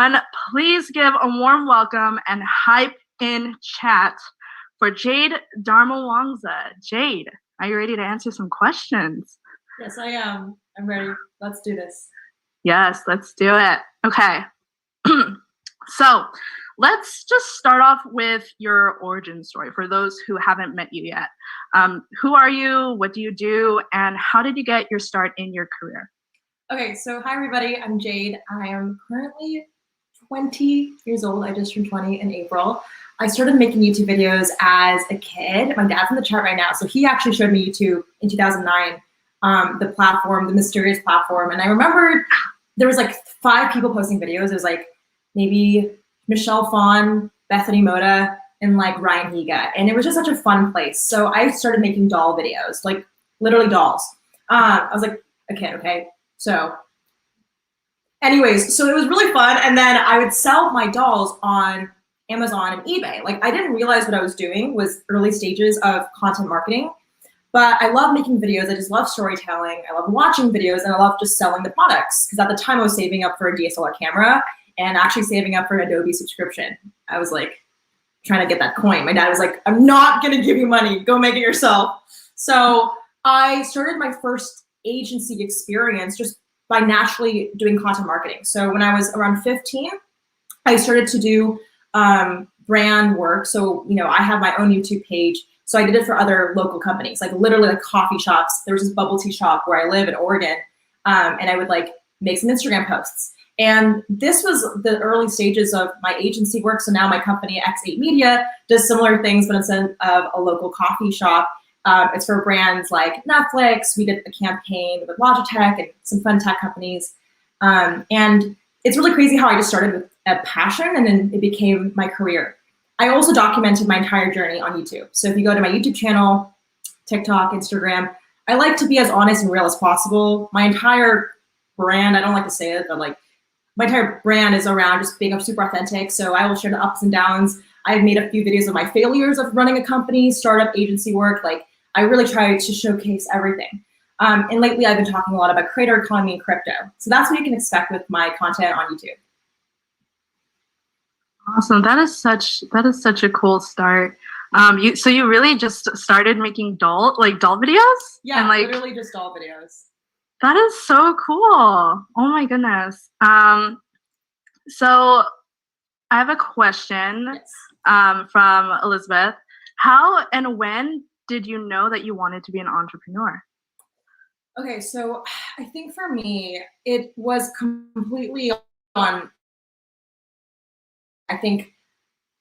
everyone. Please give a warm welcome and hype in chat for Jade Dharmawangsa. Jade, are you ready to answer some questions? Yes, I am. I'm ready. Let's do this. Yes, let's do it. Okay. So let's just start off with your origin story for those who haven't met you yet. Who are you? What do you do? And how did you get your start in your career? Okay, so hi everybody, I'm Jade. I am currently 20 years old. I just turned 20 in April. I started making YouTube videos as a kid. My dad's in the chat right now, so he actually showed me YouTube in 2009, the platform, the mysterious platform. And I remember there was like 5 people posting videos. It was like maybe Michelle Phan, Bethany Moda, and like Ryan Higa. And it was just such a fun place. So I started making doll videos, like literally dolls. I was like a kid, okay? So anyways, so it was really fun. And then I would sell my dolls on Amazon and eBay. Like I didn't realize what I was doing was early stages of content marketing, but I love making videos. I just love storytelling. I love watching videos and I love just selling the products. Because at the time I was saving up for a DSLR camera and actually saving up for an Adobe subscription. I was like trying to get that coin. My dad was like, I'm not gonna give you money, go make it yourself. So I started my first agency experience just by naturally doing content marketing. So when I was around 15, I started to do brand work. So, you know, I have my own YouTube page. So I did it for other local companies, like literally like coffee shops. There was this bubble tea shop where I live in Oregon. And I would like make some Instagram posts. And this was the early stages of my agency work. So now my company, X8 Media, does similar things, but instead of a local coffee shop, it's for brands like Netflix. We did a campaign with Logitech and some fun tech companies. And it's really crazy how I just started with a passion and then it became my career. I also documented my entire journey on YouTube. So if you go to my YouTube channel, TikTok, Instagram, I like to be as honest and real as possible. My entire brand, I don't like to say it, but like my entire brand is around just being super authentic. So I will share the ups and downs. I've made a few videos of my failures of running a company, startup agency work. Like I really try to showcase everything. And lately I've been talking a lot about creator economy and crypto. So that's what you can expect with my content on YouTube. Awesome. That is such a cool start. So you really just started making doll videos? Yeah, and like, literally just doll videos. That is so cool. Oh my goodness. So I have a question. Yes. From Elizabeth. How and when did you know that you wanted to be an entrepreneur? Okay, so I think for me, it was completely on, I think,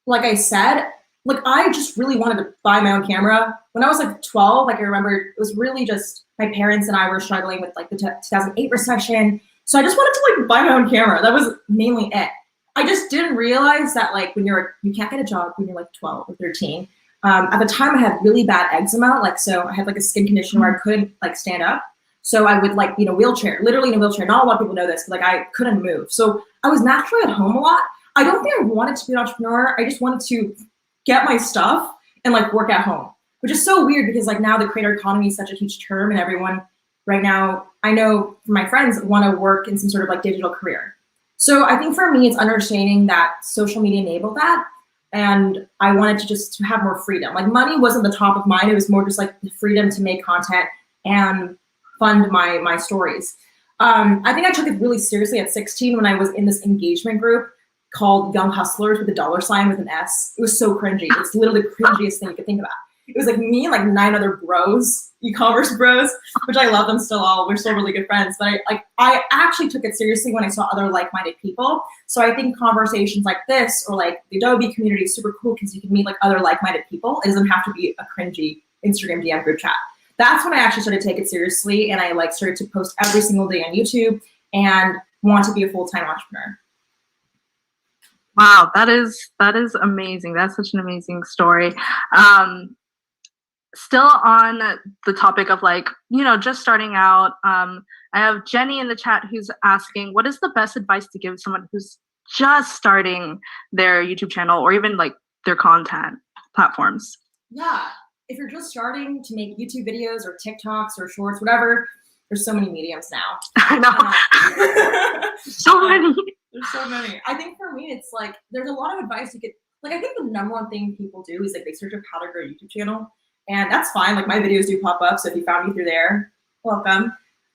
like I said, like I just really wanted to buy my own camera. When I was like 12, like I remember it was really just my parents and I were struggling with like the 2008 recession. So I just wanted to like buy my own camera. That was mainly it. I just didn't realize that like when you can't get a job when you're like 12 or 13. At the time I had really bad eczema. Like, so I had like a skin condition where I couldn't like stand up. So I would like, wheelchair, literally in a wheelchair. Not a lot of people know this, but like I couldn't move. So I was naturally at home a lot. I don't think I wanted to be an entrepreneur. I just wanted to get my stuff and like work at home, which is so weird because like now the creator economy is such a huge term and everyone right now, I know my friends want to work in some sort of like digital career. So I think for me, it's understanding that social media enabled that. And I wanted to just have more freedom. Like money wasn't the top of mind. It was more just like the freedom to make content and fund my stories. I think I took it really seriously at 16 when I was in this engagement group called Young Hustlers with a $ with an S. It was so cringy. It's literally the cringiest thing you could think about. It was like me and like 9 other bros, e-commerce bros, which I love them still all. We're still really good friends. But I actually took it seriously when I saw other like-minded people. So I think conversations like this or like the Adobe community is super cool because you can meet like other like-minded people. It doesn't have to be a cringy Instagram DM group chat. That's when I actually started to take it seriously and I like started to post every single day on YouTube and want to be a full-time entrepreneur. Wow, that is amazing. That's such an amazing story. Still on the topic of like, just starting out, I have Jenny in the chat who's asking, what is the best advice to give someone who's just starting their YouTube channel or even like their content platforms? Yeah, if you're just starting to make YouTube videos or TikToks or shorts, whatever, there's so many mediums now. I know. So many. There's so many. I think for me, it's like there's a lot of advice you get. Like I think the number one thing people do is like they search up how to grow a YouTube channel, and that's fine. Like my videos do pop up, so if you found me through there, welcome.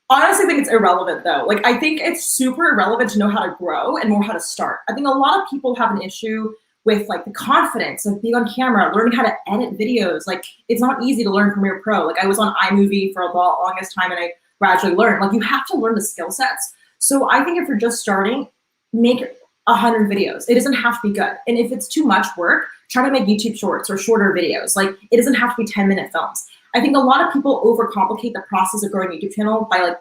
Honestly, I think it's irrelevant though. Like I think it's super irrelevant to know how to grow and more how to start. I think a lot of people have an issue with like the confidence of being on camera, learning how to edit videos. Like it's not easy to learn Premiere Pro. Like I was on iMovie for the longest time and I gradually learned. Like you have to learn the skill sets. So I think if you're just starting, make 100 videos. It doesn't have to be good. And if it's too much work, try to make YouTube shorts or shorter videos. Like it doesn't have to be 10-minute films. I think a lot of people overcomplicate the process of growing a YouTube channel by like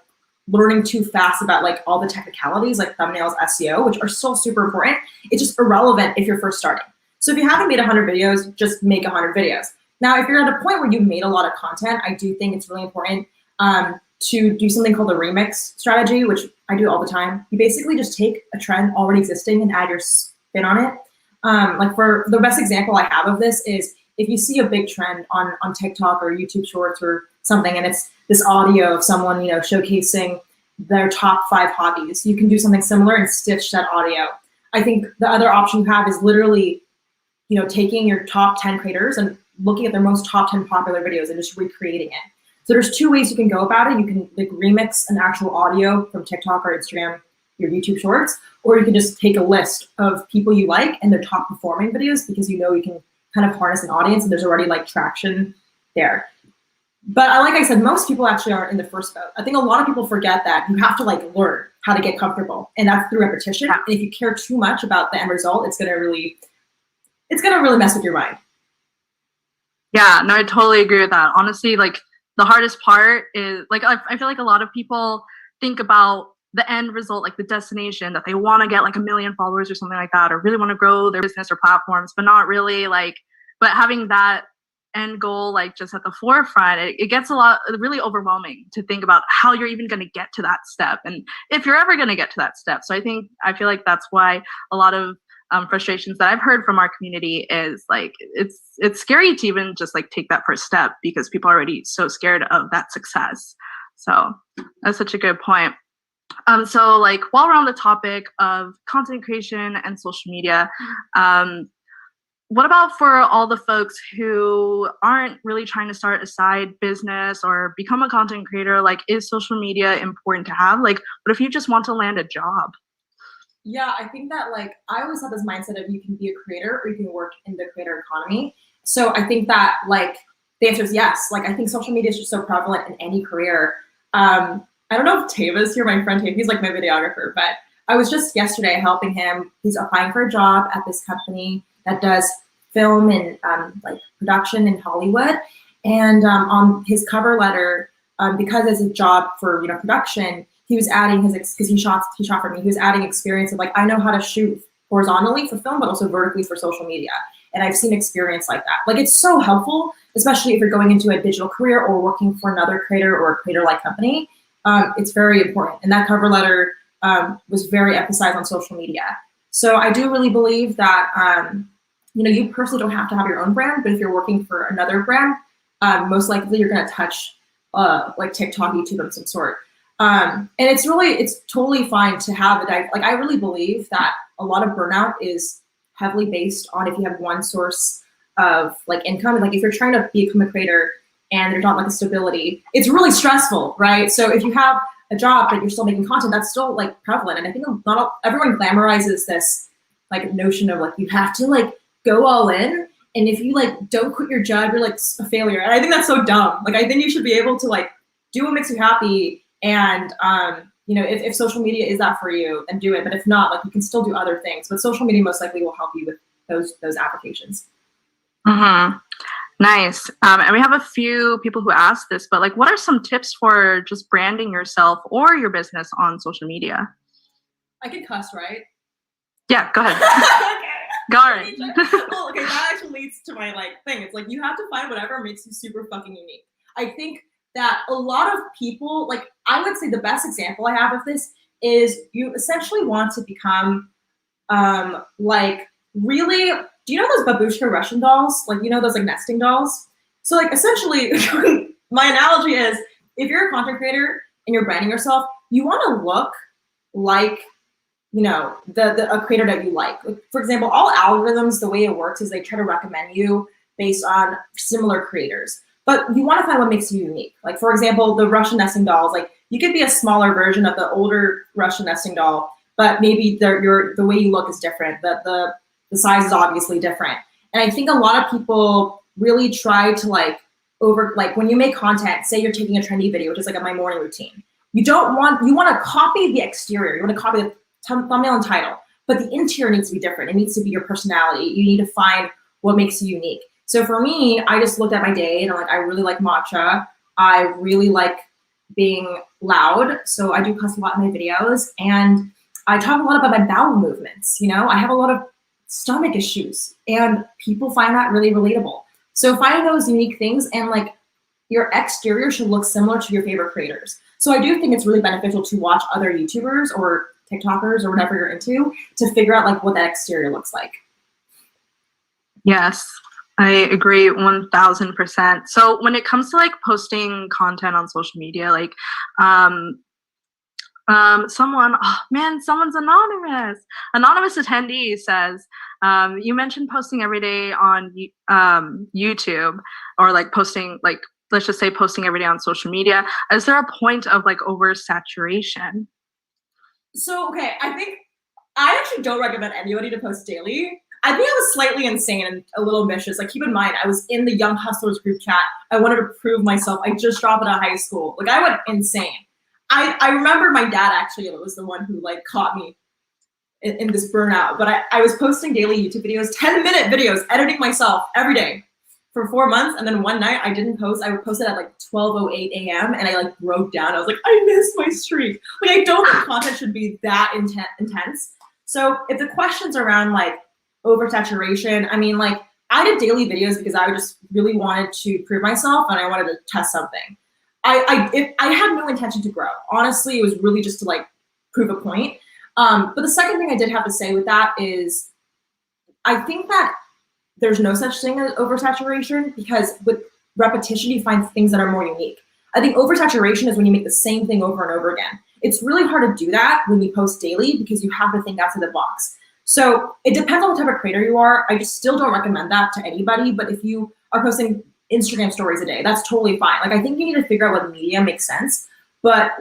learning too fast about like all the technicalities like thumbnails, SEO, which are still super important. It's just irrelevant if you're first starting. So if you haven't made 100 videos, just make 100 videos. Now, if you're at a point where you've made a lot of content, I do think it's really important to do something called the remix strategy, which I do all the time. You basically just take a trend already existing and add your spin on it. Like for the best example I have of this is if you see a big trend on TikTok or YouTube Shorts or something, and it's this audio of someone, you know, showcasing their top 5 hobbies, you can do something similar and stitch that audio. I think the other option you have is literally, you know, taking your top 10 creators and looking at their most top 10 popular videos and just recreating it. So there's 2 ways you can go about it. You can like remix an actual audio from TikTok or Instagram, your YouTube Shorts, or you can just take a list of people you like and their top performing videos because you know you can kind of harness an audience and there's already like traction there. But like I said, most people actually aren't in the first boat. I think a lot of people forget that you have to like learn how to get comfortable, and that's through repetition. And if you care too much about the end result, it's gonna really mess with your mind. Yeah, no, I totally agree with that. Honestly, like the hardest part is like I feel like a lot of people think about the end result, like the destination, that they want to get like 1 million followers or something like that, or really want to grow their business or platforms, but not really like, but having that end goal like just at the forefront, it gets really overwhelming to think about how you're even going to get to that step, and if you're ever going to get to that step. So I feel like that's why a lot of frustrations that I've heard from our community is like it's scary to even just like take that first step because people are already so scared of that success. So that's such a good point. So like while we're on the topic of content creation and social media, what about for all the folks who aren't really trying to start a side business or become a content creator? Like, is social media important to have? Like, what if you just want to land a job? Yeah, I think that like I always have this mindset of you can be a creator or you can work in the creator economy. So I think that like the answer is yes. Like I think social media is just so prevalent in any career. I don't know if Tava's here, my friend Tava, he's like my videographer, but I was just yesterday helping him. He's applying for a job at this company that does film and like production in Hollywood. And on his cover letter, because it's a job for production, he was adding because he shot for me. He was adding experience of like I know how to shoot horizontally for film, but also vertically for social media. And I've seen experience like that. Like it's so helpful, especially if you're going into a digital career or working for another creator or a creator-like company. It's very important. And that cover letter was very emphasized on social media. So I do really believe that you personally don't have to have your own brand, but if you're working for another brand, most likely you're going to touch like TikTok, YouTube of some sort. And it's totally fine to have like I really believe that a lot of burnout is heavily based on if you have one source of like income. And like if you're trying to become a creator and there's not like a stability, it's really stressful, right? So if you have a job but you're still making content, that's still like prevalent. And I think everyone glamorizes this like notion of like you have to like go all in. And if you like don't quit your job, you're like a failure. And I think that's so dumb. Like I think you should be able to like do what makes you happy. And if social media is that for you, then do it. But if not, like you can still do other things. But social media most likely will help you with those applications. Mm-hmm. Nice. And we have a few people who asked this, but like, what are some tips for just branding yourself or your business on social media? I can cuss, right? Yeah, go ahead. Okay. Go ahead. Well, okay, that actually leads to my like thing. It's like you have to find whatever makes you super fucking unique. I think that a lot of people, like I would say the best example I have of this is you essentially want to become like really, do you know those babushka Russian dolls? Like, those like nesting dolls? So like essentially my analogy is if you're a content creator and you're branding yourself, you want to look like you know, a creator that you like. For example, all algorithms, the way it works is they try to recommend you based on similar creators. But you want to find what makes you unique. Like, for example, the Russian nesting dolls, like you could be a smaller version of the older Russian nesting doll, but maybe the way you look is different. The size is obviously different. And I think a lot of people really try to like when you make content, say you're taking a trendy video, which is like my morning routine. You want to copy the exterior. You want to copy the thumbnail and title, but the interior needs to be different. It needs to be your personality. You need to find what makes you unique. So for me, I just looked at my day and I'm like, I really like matcha. I really like being loud. So I do cuss a lot in my videos, and I talk a lot about my bowel movements. You know, I have a lot of stomach issues and people find that really relatable. So finding those unique things, and like your exterior should look similar to your favorite creators. So I do think it's really beneficial to watch other YouTubers or TikTokers or whatever you're into to figure out like what that exterior looks like. Yes, I agree 1000%. So when it comes to like posting content on social media, like someone's anonymous attendee says, you mentioned posting every day on YouTube, or like posting, like, let's just say posting every day on social media. Is there a point of like oversaturation? So, okay, I actually don't recommend anybody to post daily. I think I was slightly insane and a little ambitious. Like, keep in mind, I was in the Young Hustlers group chat. I wanted to prove myself. I just dropped out of high school. Like, I went insane. I remember my dad actually was the one who like caught me in this burnout. But I was posting daily YouTube videos, 10-minute videos, editing myself every day for 4 months. And then one night I didn't post. I would post it at like 12:08 a.m. and I like broke down. I was like, I missed my streak. Like, I don't think content should be that intense. So if the question's around like oversaturation, I mean, like, I did daily videos because I just really wanted to prove myself and I wanted to test something. I had no intention to grow. Honestly, it was really just to like prove a point. But the second thing I did have to say with that is, I think that there's no such thing as oversaturation, because with repetition, you find things that are more unique. I think oversaturation is when you make the same thing over and over again. It's really hard to do that when you post daily because you have to think outside the box. So it depends on what type of creator you are. I just still don't recommend that to anybody, but if you are posting Instagram stories a day, that's totally fine. Like, I think you need to figure out what media makes sense, but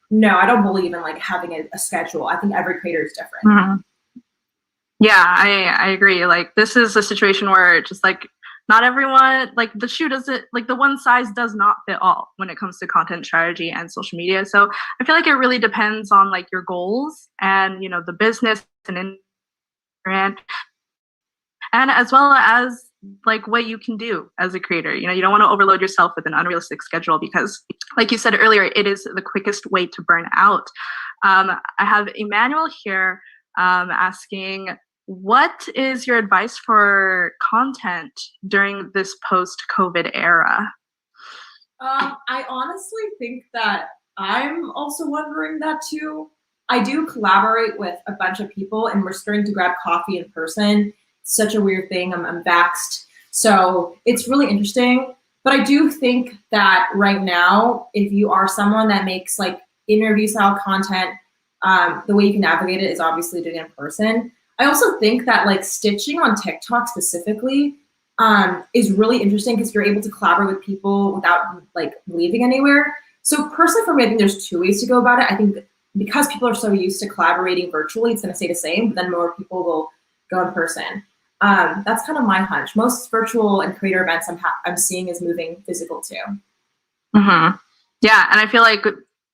no, I don't believe in like having a schedule. I think every creator is different. Mm-hmm. Yeah, I agree. Like, this is a situation where just like not everyone, like the shoe doesn't, like the one size does not fit all when it comes to content strategy and social media. So I feel like it really depends on like your goals and, you know, the business and brand, and as well as like what you can do as a creator. You know, you don't want to overload yourself with an unrealistic schedule because, like you said earlier, it is the quickest way to burn out. I have Emmanuel here asking, what is your advice for content during this post-COVID era? I honestly think that I'm also wondering that too. I do collaborate with a bunch of people and we're starting to grab coffee in person. It's such a weird thing. I'm vaxxed. So it's really interesting. But I do think that right now, if you are someone that makes like interview style content, the way you can navigate it is obviously doing it in person. I also think that like stitching on TikTok specifically is really interesting because you're able to collaborate with people without like leaving anywhere. So personally for me, I think there's two ways to go about it. I think because people are so used to collaborating virtually, it's gonna stay the same, but then more people will go in person. That's kind of my hunch. Most virtual and creator events I'm seeing is moving physical too. Mm-hmm. Yeah, and I feel like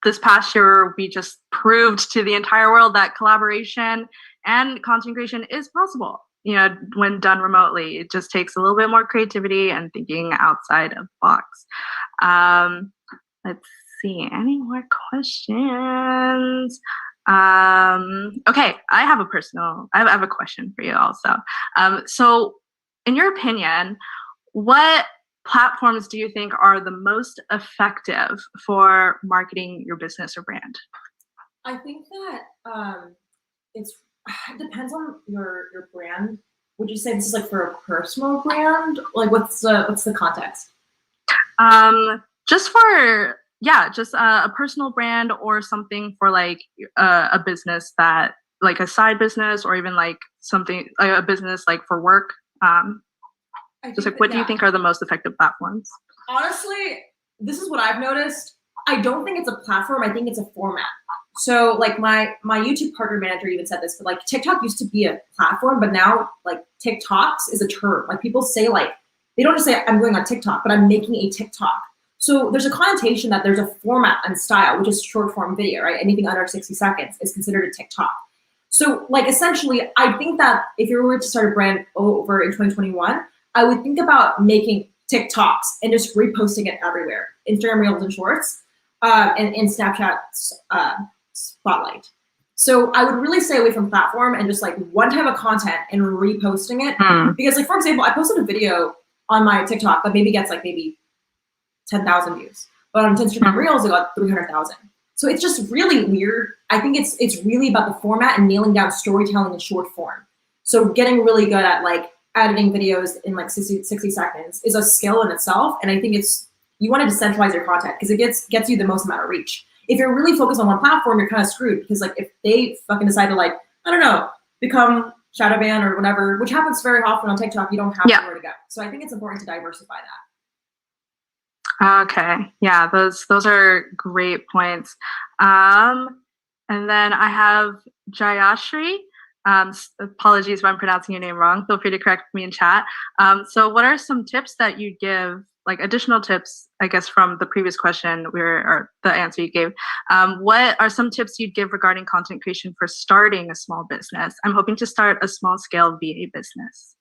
this past year we just proved to the entire world that collaboration and content creation is possible. You know, when done remotely, it just takes a little bit more creativity and thinking outside of the box. Let's see, any more questions? Okay, I have a question for you also. So in your opinion, what platforms do you think are the most effective for marketing your business or brand? I think that it depends on your brand. Would you say this is like for a personal brand? Like, what's the context? Just for, yeah, just a personal brand or something for like a business that like a side business or even like something like a business like for work? Just like what do you think are the most effective platforms? Honestly, this is what I've noticed. I don't think it's a platform. I think it's a format. So like my YouTube partner manager even said this, but like TikTok used to be a platform, but now like TikToks is a term. Like people say like, they don't just say I'm going on TikTok, but I'm making a TikTok. So there's a connotation that there's a format and style, which is short form video, right? Anything under 60 seconds is considered a TikTok. So like essentially, I think that if you were to start a brand over in 2021, I would think about making TikToks and just reposting it everywhere. Instagram Reels and Shorts, and Snapchat Spotlight. So I would really stay away from platform and just like one type of content and reposting it. Because like, for example, I posted a video on my TikTok that maybe gets like maybe 10,000 views, but on Instagram Reels, it got 300,000. So it's just really weird. I think it's really about the format and nailing down storytelling in short form. So getting really good at like editing videos in like 60 seconds is a skill in itself. And I think you want to decentralize your content because it gets you the most amount of reach. If you're really focused on one platform, you're kind of screwed because like if they fucking decide to like, I don't know, become shadow ban or whatever, which happens very often on TikTok, you don't have nowhere to go. So I think it's important to diversify that. Okay. Yeah, those are great points. And then I have Jayashri. Apologies if I'm pronouncing your name wrong. Feel free to correct me in chat. So what are some tips that you give, like additional tips, I guess, from the previous question or the answer you gave? What are some tips you'd give regarding content creation for starting a small business? I'm hoping to start a small scale VA business.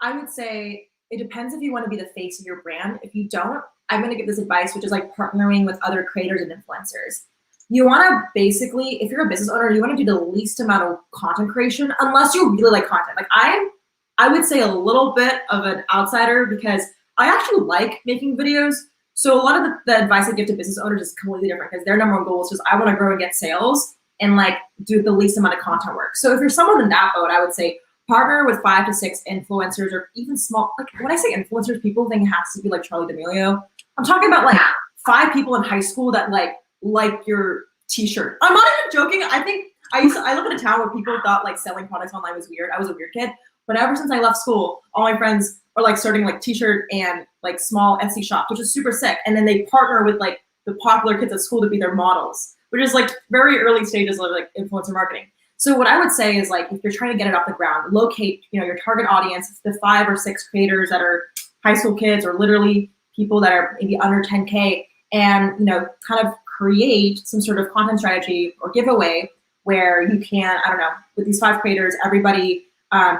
I would say it depends if you want to be the face of your brand. If you don't, I'm going to give this advice, which is like partnering with other creators and influencers. You want to basically, if you're a business owner, you want to do the least amount of content creation, unless you really like content. Like I would say a little bit of an outsider because I actually like making videos. So a lot of the advice I give to business owners is completely different because their number one goal is just, I want to grow and get sales and like do the least amount of content work. So if you're someone in that boat, I would say partner with 5 to 6 influencers or even small, like when I say influencers, people think it has to be like Charli D'Amelio. I'm talking about like 5 people in high school that like your t-shirt. I'm not even joking. I think I live in a town where people thought like selling products online was weird. I was a weird kid. But ever since I left school, all my friends are like starting like t-shirt and like small Etsy shops, which is super sick. And then they partner with like the popular kids at school to be their models, which is like very early stages of like influencer marketing. So what I would say is like, if you're trying to get it off the ground, locate, your target audience, the 5 or 6 creators that are high school kids or literally people that are maybe under 10K and, kind of create some sort of content strategy or giveaway where you can, I don't know, with these 5 creators, everybody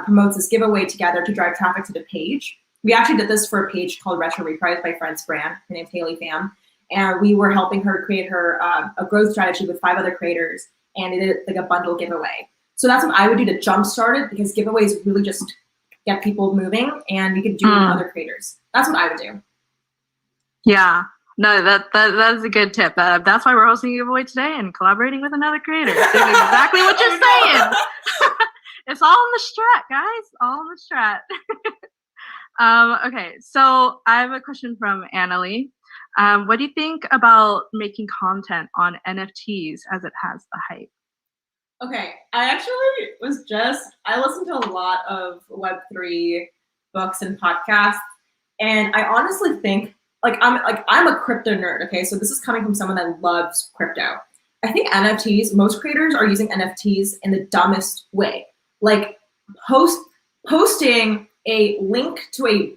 promotes this giveaway together to drive traffic to the page. We actually did this for a page called Retro Reprise by Friend's Brand. Her name's Haley Pham. And we were helping her create her a growth strategy with 5 other creators, and they did like a bundle giveaway. So that's what I would do to jumpstart it, because giveaways really just get people moving, and you could do it with other creators. That's what I would do. Yeah. No, that is a good tip. That's why we're hosting a giveaway today and collaborating with another creator. That's exactly what you're saying. It's all in the strat, guys. All in the strat. Okay, so I have a question from Annalie. What do you think about making content on NFTs as it has the hype? Okay, I listened to a lot of Web3 books and podcasts, and I honestly think I'm a crypto nerd, okay? So this is coming from someone that loves crypto. I think NFTs, most creators are using NFTs in the dumbest way. Like posting a link to a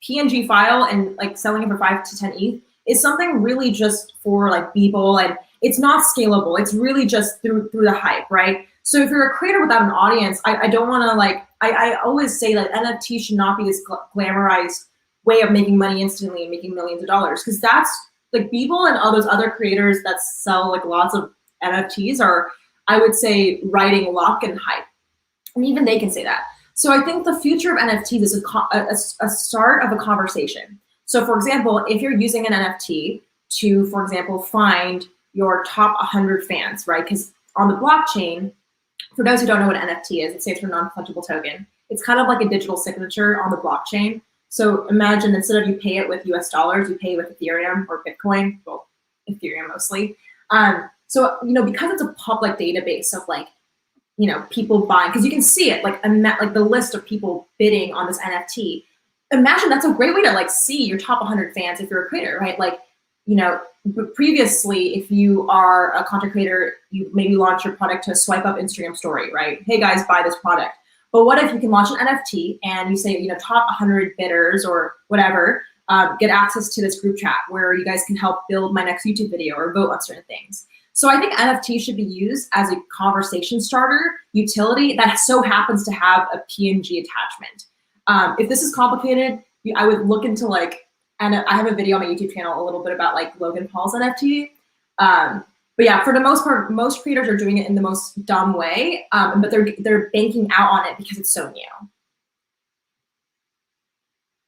PNG file and like selling it for 5 to 10 ETH is something really just for like people, and it's not scalable. It's really just through the hype, right? So if you're a creator without an audience, I don't want to I always say that NFT should not be this glamorized way of making money instantly and making millions of dollars, because that's like people and all those other creators that sell like lots of NFTs are, I would say, riding luck and hype, and even they can say that. So I think the future of NFTs is a start of a conversation. So for example, if you're using an NFT to, for example, find your top 100 fans, right? Because on the blockchain, for those who don't know what NFT is, it stands for non-fungible token. It's kind of like a digital signature on the blockchain. So imagine instead of you pay it with US dollars, you pay with Ethereum or Bitcoin, well, Ethereum mostly. So, because it's a public database of like people buying, because you can see it, like the list of people bidding on this NFT. Imagine that's a great way to like see your top 100 fans if you're a creator, right? Like, previously, if you are a content creator, you maybe launch your product to a swipe up Instagram story, right? Hey guys, buy this product. But what if you can launch an NFT and you say, top 100 bidders or whatever, get access to this group chat where you guys can help build my next YouTube video or vote on certain things. So I think NFT should be used as a conversation starter utility that so happens to have a PNG attachment. If this is complicated, I would look into and I have a video on my YouTube channel a little bit about like Logan Paul's NFT. But yeah, for the most part, most creators are doing it in the most dumb way, but they're banking out on it because it's so new.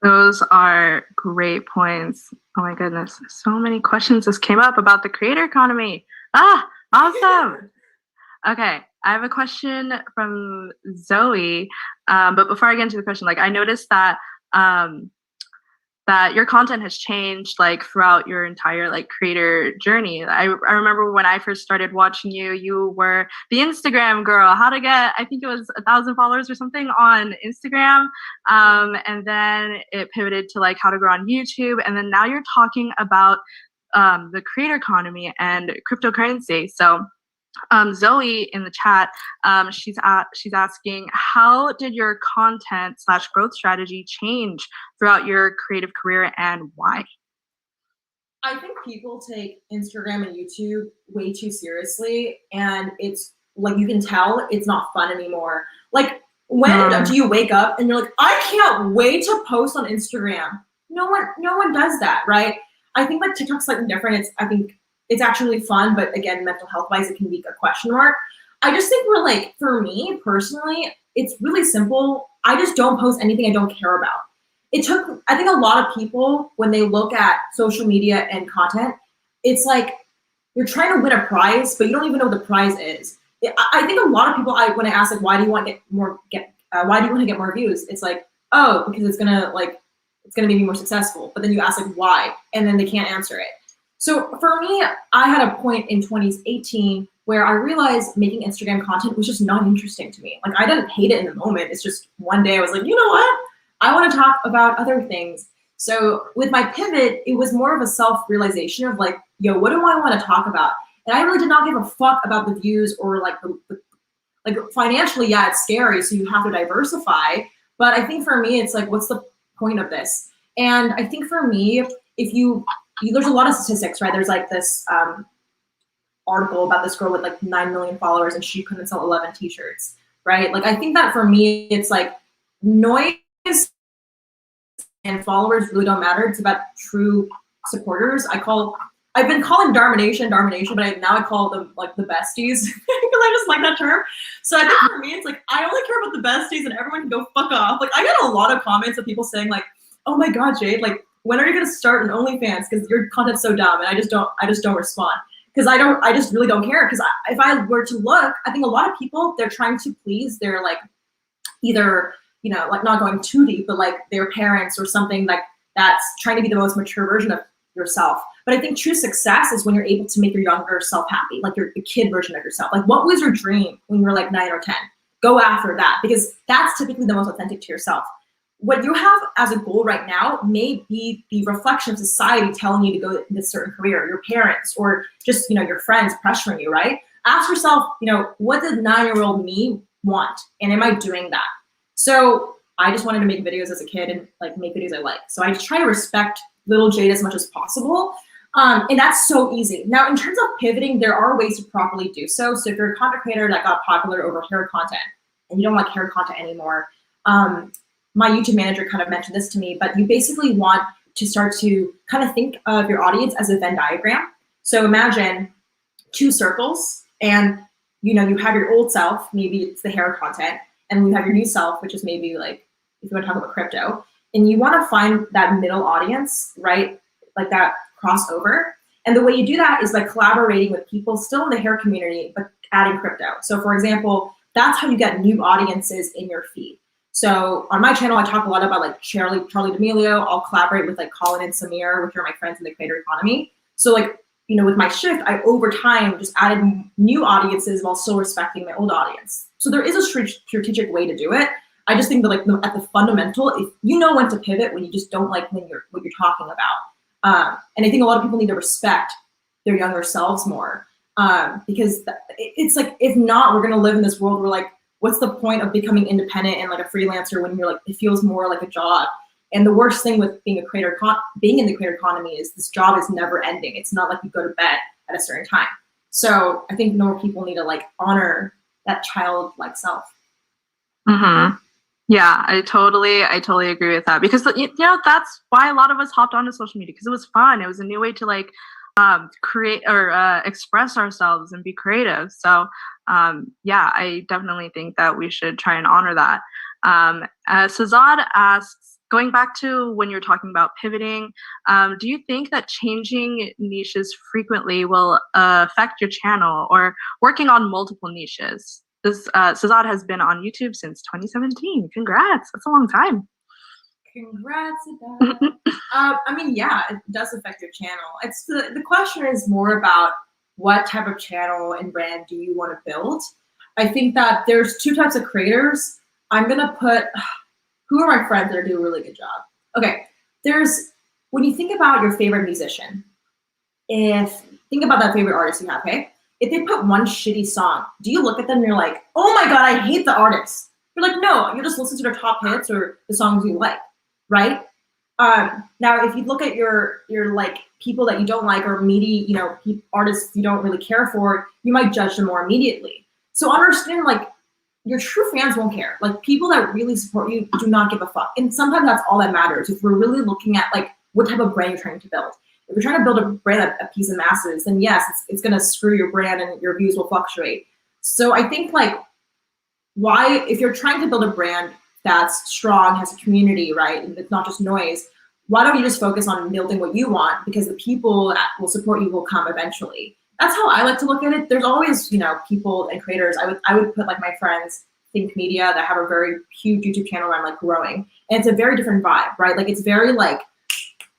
Those are great points. Oh my goodness, so many questions just came up about the creator economy. Awesome. Okay, I have a question from Zoe, but before I get into the question, I noticed that that your content has changed throughout your entire creator journey. I remember when I first started watching you, you were the Instagram girl, how to get, I think it was 1,000 followers or something on Instagram. And then it pivoted to how to grow on YouTube. And then now you're talking about the creator economy and cryptocurrency. So Zoe in the chat, she's asking, how did your content / growth strategy change throughout your creative career and why? I think people take Instagram and YouTube way too seriously, and it's you can tell it's not fun anymore. When do you wake up and you're like, I can't wait to post on Instagram? No one does that, right? I think TikTok's slightly different. I think it's actually fun, but again, mental health wise, it can be a question mark. I just think for me personally, it's really simple. I just don't post anything I don't care about. I think a lot of people, when they look at social media and content, it's you're trying to win a prize, but you don't even know what the prize is. I think a lot of people, when I ask why do you want to get more views? It's oh, because it's gonna make me more successful. But then you ask why, and then they can't answer it. So for me, I had a point in 2018 where I realized making Instagram content was just not interesting to me. I didn't hate it in the moment. It's just one day I was like, you know what? I want to talk about other things. So with my pivot, it was more of a self-realization of yo, what do I want to talk about? And I really did not give a fuck about the views or financially, yeah, it's scary. So you have to diversify. But I think for me, it's what's the point of this? And I think for me, there's a lot of statistics, right? There's this article about this girl with 9 million followers and she couldn't sell 11 t-shirts, right? I think that for me, it's noise and followers really don't matter. It's about true supporters. I've been calling Darmination, but now I call them the besties because I just like that term. So I think for me, it's I only care about the besties and everyone can go fuck off. I get a lot of comments of people saying oh my God, Jade, when are you gonna start an OnlyFans? Because your content's so dumb, and I just don't respond because I just really don't care. Because if I were to look, I think a lot of people, they're trying to please their either not going too deep, but their parents or something that's trying to be the most mature version of yourself. But I think true success is when you're able to make your younger self happy, the kid version of yourself. What was your dream when you were 9 or 10? Go after that because that's typically the most authentic to yourself. What you have as a goal right now may be the reflection of society telling you to go in this certain career, your parents, or just your friends pressuring you, right? Ask yourself, what did 9-year-old me want, and am I doing that? So I just wanted to make videos as a kid and make videos I like. So I just try to respect little Jade as much as possible, and that's so easy. Now, in terms of pivoting, there are ways to properly do so. So if you're a content creator that got popular over hair content, and you don't like hair content anymore, my YouTube manager kind of mentioned this to me, but you basically want to start to kind of think of your audience as a Venn diagram. So imagine 2 circles and you have your old self, maybe it's the hair content, and you have your new self, which is maybe if you want to talk about crypto, and you want to find that middle audience, right? That crossover. And the way you do that is by collaborating with people still in the hair community, but adding crypto. So for example, that's how you get new audiences in your feed. So on my channel, I talk a lot about Charlie D'Amelio. I'll collaborate with Colin and Samir, which are my friends in the creator economy. So with my shift, I over time just added new audiences while still respecting my old audience. So there is a strategic way to do it. I just think that like at the fundamental, if you know when to pivot, when you just don't like what you're talking about. And I think a lot of people need to respect their younger selves more, because it's like, if not, we're gonna live in this world where like, what's the point of becoming independent and like a freelancer when you're like, it feels more like a job. And the worst thing with being a creator, being in the creator economy, is this job is never ending. It's not like you go to bed at a certain time. So I think more people need to like honor that childlike self. Mm-hmm. Yeah, I totally agree with that, because that's why a lot of us hopped onto social media, because it was fun. It was a new way to like create or express ourselves and be creative. So yeah, I definitely think that we should try and honor that. Sazad asks, going back to when you're talking about pivoting, do you think that changing niches frequently will affect your channel, or working on multiple niches? This Sazad has been on YouTube since 2017. Congrats, that's a long time. Congrats, Adele. I mean, yeah, it does affect your channel. It's the question is more about what type of channel and brand do you want to build. I think that there's two types of creators. I'm gonna put, who are my friends that do a really good job? Okay, when you think about your favorite musician, think about that favorite artist you have, okay? If they put one shitty song, do you look at them and you're like, oh my God, I hate the artist? You're like, no, you just listen to their top hits or the songs you like, right? Now, if you look at your like people that you don't like, or media, artists you don't really care for, you might judge them more immediately. So understand, like, your true fans won't care. Like, people that really support you do not give a fuck. And sometimes that's all that matters. If we're really looking at like what type of brand you're trying to build. If you're trying to build a brand that appeases masses, then yes, it's gonna screw your brand and your views will fluctuate. So I think like, if you're trying to build a brand that's strong, has a community, right? And it's not just noise. Why don't you just focus on building what you want? Because the people that will support you will come eventually. That's how I like to look at it. There's always, people and creators. I would put like my friends, Think Media, that have a very huge YouTube channel where I'm like growing. And it's a very different vibe, right? Like, it's very like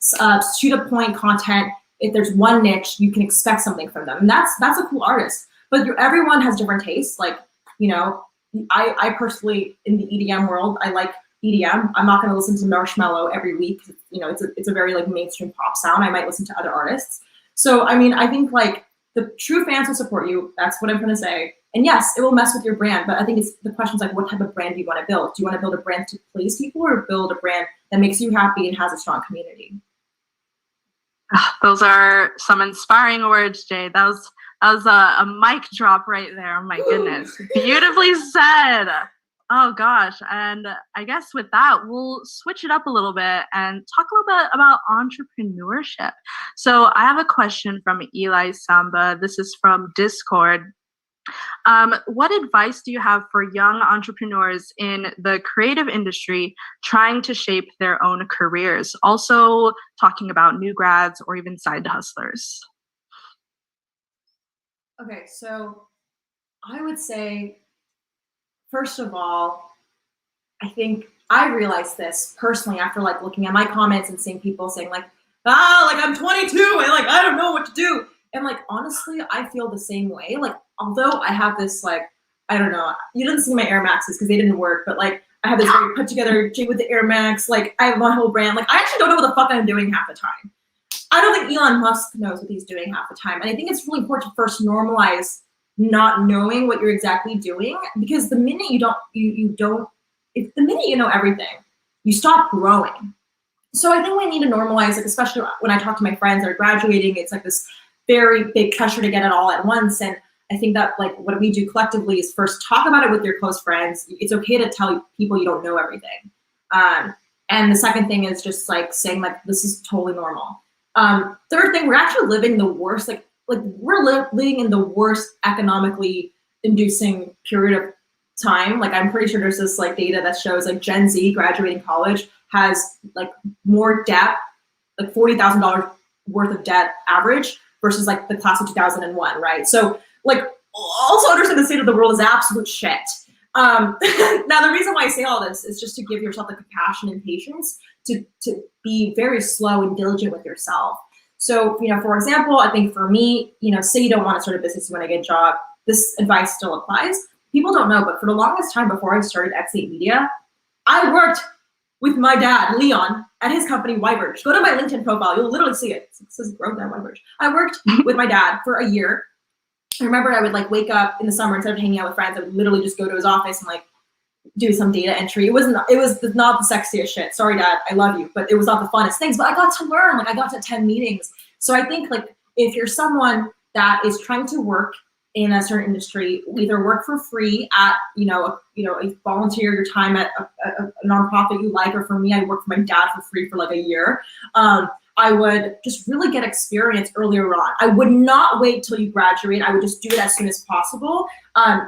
to the point content. If there's one niche, you can expect something from them. And that's a cool artist. But everyone has different tastes. Like, I personally, in the EDM world, I like EDM. I'm not going to listen to Marshmello every week. It's a very like mainstream pop sound. I might listen to other artists. So, I mean, I think like the true fans will support you. That's what I'm going to say. And yes, it will mess with your brand, but I think the question is like, what type of brand do you want to build? Do you want to build a brand to please people, or build a brand that makes you happy and has a strong community? Those are some inspiring words, Jade. That was a mic drop right there. Oh my goodness. Beautifully said. Oh gosh. And I guess with that, we'll switch it up a little bit and talk a little bit about entrepreneurship. So I have a question from Eli Samba. This is from Discord. What advice do you have for young entrepreneurs in the creative industry trying to shape their own careers? Also talking about new grads or even side hustlers. Okay, so I would say, first of all, I think I realized this personally after like looking at my comments and seeing people saying like, like I'm 22 and like I don't know what to do. And like, honestly, I feel the same way. Like, although I have this like, I don't know, you didn't see my Air Maxes because they didn't work, but like I have this very put together jig with the Air Max. Like, I have my whole brand. Like, I actually don't know what the fuck I'm doing half the time. I don't think Elon Musk knows what he's doing half the time. And I think it's really important to first normalize not knowing what you're exactly doing, because the minute if the minute you know everything, you stop growing. So I think we need to normalize, like, especially when I talk to my friends that are graduating, it's like this very big pressure to get it all at once. And I think that like what we do collectively is first talk about it with your close friends. It's okay to tell people you don't know everything. And the second thing is just like saying like, this is totally normal. Third thing, we're actually living the worst, like we're living in the worst economically inducing period of time. Like, I'm pretty sure there's this like data that shows like Gen Z graduating college has like more debt, like $40,000 worth of debt average versus like the class of 2001, right? So like, also understand the state of the world is absolute shit. Now, the reason why I say all this is just to give yourself the compassion and patience to be very slow and diligent with yourself. So, for example, I think for me, say you don't want to start a business, you want to get a job, this advice still applies. People don't know, but for the longest time before I started X8 Media, I worked with my dad, Leon, at his company, Wyverge. Go to my LinkedIn profile, you'll literally see it. It says Grow Down Wyverge. I worked with my dad for a year. I remember I would like wake up in the summer, instead of hanging out with friends, I would literally just go to his office and like do some data entry. It was not the sexiest shit. Sorry, Dad, I love you, but it was not the funnest things. But I got to learn, like I got to attend meetings. So I think like if you're someone that is trying to work in a certain industry, either work for free at volunteer your time at a nonprofit you like, or for me, I worked for my dad for free for like a year. I would just really get experience earlier on. I would not wait till you graduate. I would just do it as soon as possible,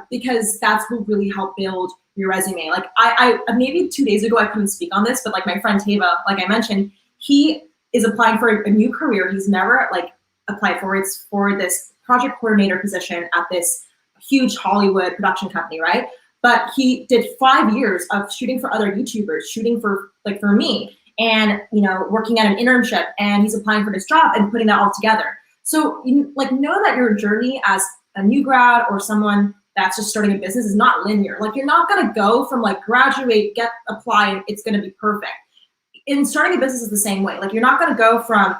because that's what really help build your resume. Like I maybe 2 days ago I couldn't speak on this, but like my friend Tava, like I mentioned, he is applying for a new career he's never like applied for. It's for this project coordinator position at this huge Hollywood production company, right? But he did 5 years of shooting for other YouTubers, shooting for me, and working at an internship, and he's applying for this job and putting that all together. So know that your journey as a new grad or someone that's just starting a business is not linear. Like you're not gonna go from like graduate, apply, and it's gonna be perfect. In starting a business is the same way. Like you're not gonna go from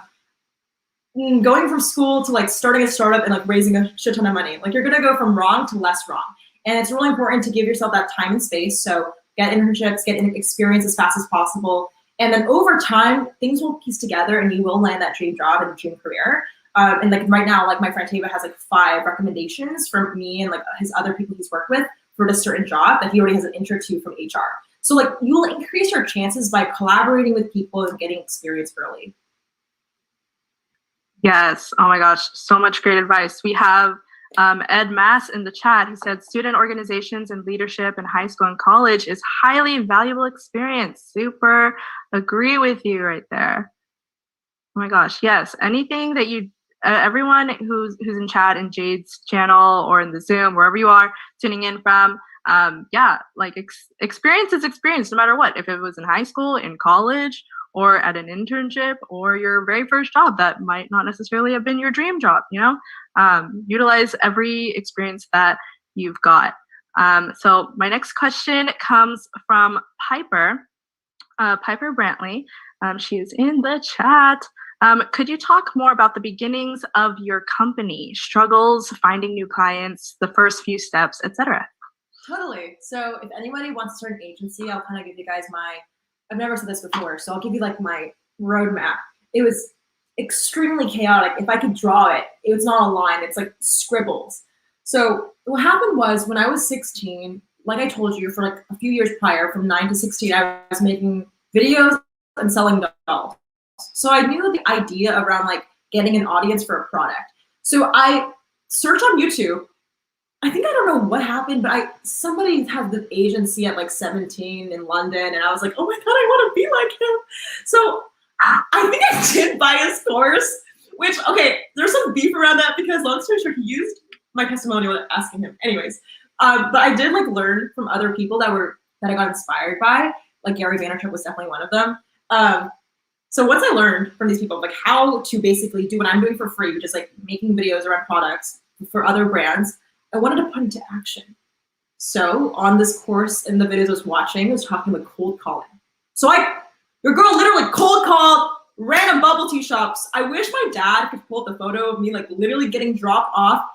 going from school to like starting a startup and like raising a shit ton of money. Like you're gonna go from wrong to less wrong. And it's really important to give yourself that time and space. So get internships, get experience as fast as possible. And then over time, things will piece together and you will land that dream job and dream career. And like right now, like my friend Tava has like 5 recommendations from me and like his other people he's worked with for this certain job that he already has an intro to from HR. So like you will increase your chances by collaborating with people and getting experience early. Yes. Oh my gosh. So much great advice. We have Ed Mass in the chat. He said student organizations and leadership in high school and college is highly valuable experience. Super agree with you right there. Oh my gosh. Yes. Anything that you, everyone who's in chat in Jade's channel or in the Zoom, wherever you are tuning in from, yeah, like experience is experience no matter what. If it was in high school, in college, or at an internship, or your very first job that might not necessarily have been your dream job, utilize every experience that you've got. So my next question comes from Piper Brantley. She is in the chat. Could you talk more about the beginnings of your company, struggles, finding new clients, the first few steps, etc.? Totally. So if anybody wants to start an agency, I'll kind of give you guys I've never said this before, so I'll give you like my roadmap. It was extremely chaotic. If I could draw it, it's not a line, it's like scribbles. So what happened was when I was 16, like I told you, for like a few years prior, from 9 to 16, I was making videos and selling dolls. So I knew the idea around like getting an audience for a product. So I searched on YouTube. I think I don't know what happened, but somebody had the agency at like 17 in London, and I was like, oh my God, I want to be like him. So I think I did buy his course, which, okay, there's some beef around that because long story short, he used my testimonial asking him. Anyways, but I did like learn from other people that I got inspired by, like Gary Vaynerchuk was definitely one of them. So once I learned from these people, like how to basically do what I'm doing for free, which is like making videos around products for other brands, I wanted to put into action. So on this course in the videos I was watching, I was talking about cold calling. So your girl literally cold called random bubble tea shops. I wish my dad could pull up the photo of me like literally getting dropped off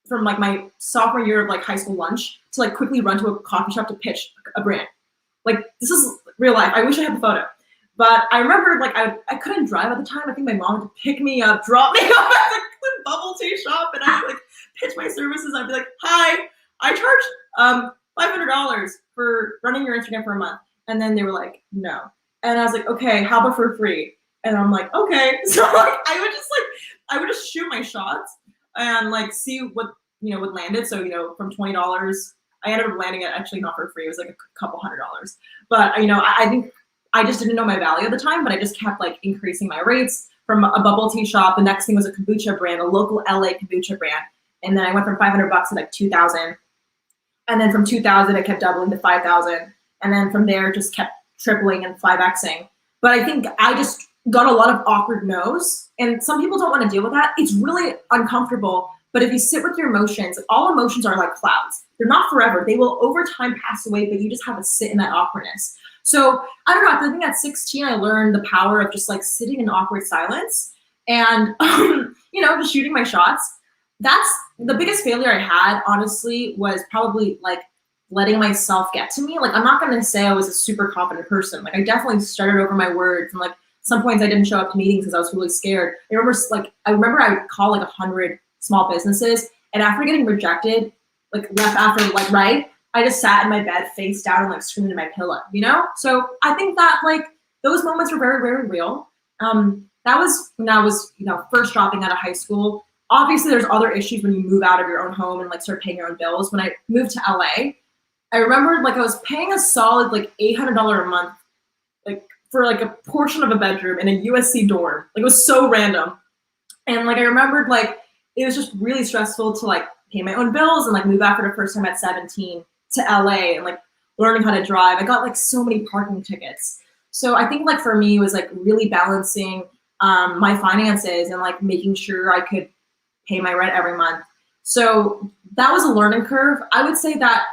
from like my sophomore year of like high school lunch to like quickly run to a coffee shop to pitch a brand. Like this is real life. I wish I had the photo. But I remember like I couldn't drive at the time. I think my mom had to pick me up, drop me off at the bubble tea shop, and I like pitch my services. I'd be like, hi, I charge $500 for running your Instagram for a month. And then they were like, no. And I was like, okay, how about for free? And I'm like, okay. So like I would just shoot my shots and like see what what landed. So from $20, I ended up landing it actually not for free. It was like a couple $100. But I think I just didn't know my value at the time, but I just kept like increasing my rates from a bubble tea shop. The next thing was a kombucha brand, a local LA kombucha brand. And then I went from $500 to like 2,000. And then from 2,000, it kept doubling to 5,000. And then from there, just kept tripling and 5Xing. But I think I just got a lot of awkward no's, and some people don't want to deal with that. It's really uncomfortable. But if you sit with your emotions, all emotions are like clouds. They're not forever. They will over time pass away, but you just have to sit in that awkwardness. So I don't know, I think at 16, I learned the power of just like sitting in awkward silence and, you know, just shooting my shots. That's the biggest failure I had, honestly, was probably like letting myself get to me. Like, I'm not going to say I was a super confident person. Like, I definitely started over my words, and like some points I didn't show up to meetings because I was really scared. I remember I would call like 100 small businesses, and after getting rejected, like left after like right, I just sat in my bed face down and like screamed into my pillow, you know? So I think that like those moments were very, very real. That was when I was, you know, first dropping out of high school. Obviously there's other issues when you move out of your own home and like start paying your own bills. When I moved to LA, I remember like I was paying a solid like $800 a month, like for like a portion of a bedroom in a USC dorm. Like, it was so random. And like I remembered like it was just really stressful to like pay my own bills and like move out for the first time at 17 to LA and like learning how to drive. I got like so many parking tickets. So I think like for me it was like really balancing my finances and like making sure I could pay my rent every month. So that was a learning curve. I would say that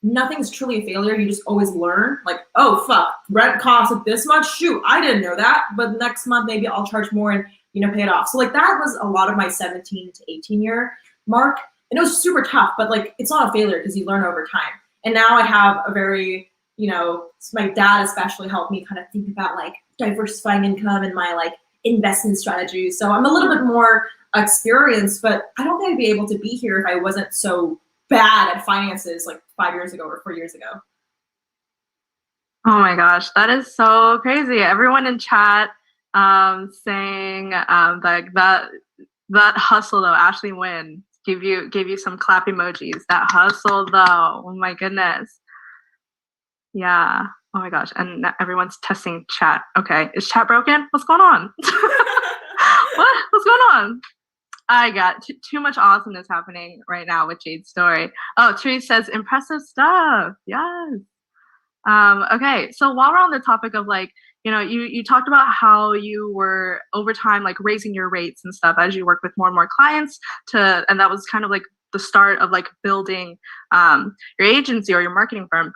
nothing's truly a failure. You just always learn. Like, oh fuck, rent costs this much. Shoot, I didn't know that. But next month maybe I'll charge more and, you know, pay it off. So like that was a lot of my 17 to 18 year mark. And it was super tough, but like it's not a failure because you learn over time. And now I have a very, you know, my dad especially helped me kind of think about like diversifying income and my like investment strategy. So I'm a little bit more experienced, but I don't think I'd be able to be here if I wasn't so bad at finances like 5 years ago or 4 years ago. Oh my gosh, that is so crazy. Everyone in chat saying like that hustle though. Ashley Wynn gave you some clap emojis. That hustle though. Oh my goodness. Yeah. Oh my gosh. And everyone's testing chat. Okay. Is chat broken? What's going on? What's going on? I got too much awesomeness happening right now with Jade's story. Oh, Therese says impressive stuff. Yes. Okay, so while we're on the topic of like, you know, you talked about how you were over time like raising your rates and stuff as you work with more and more clients and that was kind of like the start of like building your agency or your marketing firm.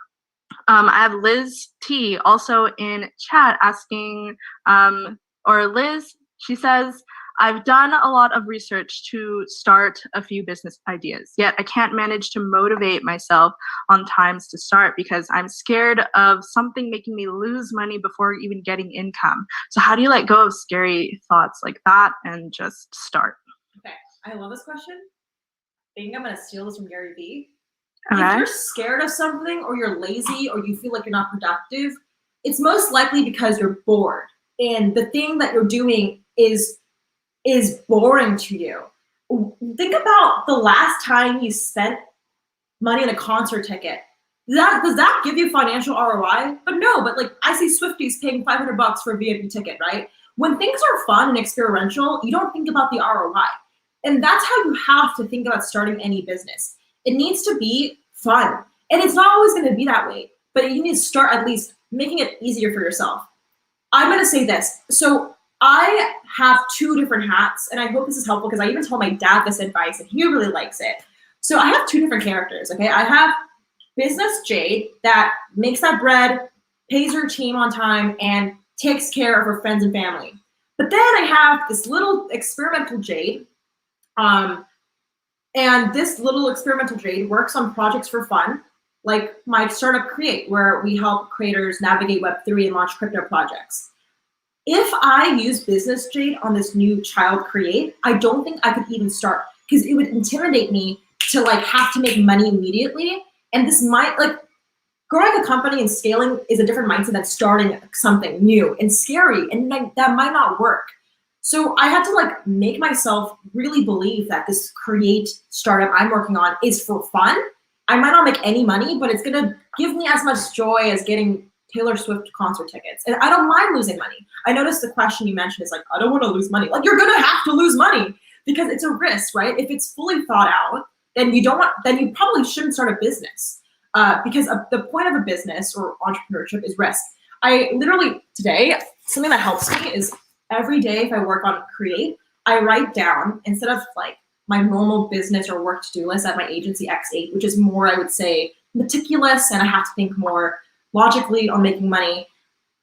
I have Liz T also in chat asking, or Liz, she says, I've done a lot of research to start a few business ideas, yet I can't manage to motivate myself on times to start because I'm scared of something making me lose money before even getting income. So how do you let go of scary thoughts like that and just start? Okay, I love this question. I think I'm gonna steal this from Gary Vee. Okay. If you're scared of something or you're lazy or you feel like you're not productive, it's most likely because you're bored and the thing that you're doing is boring to you. Think about the last time you spent money on a concert ticket. Does that give you financial ROI? But no, but like I see Swifties paying $500 for a VIP ticket, right? When things are fun and experiential, you don't think about the ROI. And that's how you have to think about starting any business. It needs to be fun. And it's not always gonna be that way, but you need to start at least making it easier for yourself. I'm gonna say this. So I have two different hats, and I hope this is helpful because I even told my dad this advice and he really likes it. So I have two different characters, okay? I have business Jade that makes that bread, pays her team on time, and takes care of her friends and family. But then I have this little experimental Jade, and this little experimental Jade works on projects for fun, like my startup Create, where we help creators navigate Web3 and launch crypto projects. If I use business Jade on this new child Create, I don't think I could even start because it would intimidate me to like have to make money immediately. And this might like growing a company and scaling is a different mindset than starting something new and scary, and like, that might not work. So I had to like make myself really believe that this Create startup I'm working on is for fun. I might not make any money, but it's gonna give me as much joy as getting Taylor Swift concert tickets. And I don't mind losing money. I noticed the question you mentioned is like, I don't want to lose money. Like, you're gonna have to lose money because it's a risk, right? If it's fully thought out, then you probably shouldn't start a business because the point of a business or entrepreneurship is risk. I literally today, something that helps me is every day if I work on Create, I write down, instead of like my normal business or work to-do list at my agency X8, which is more, I would say, meticulous, and I have to think more logically on making money.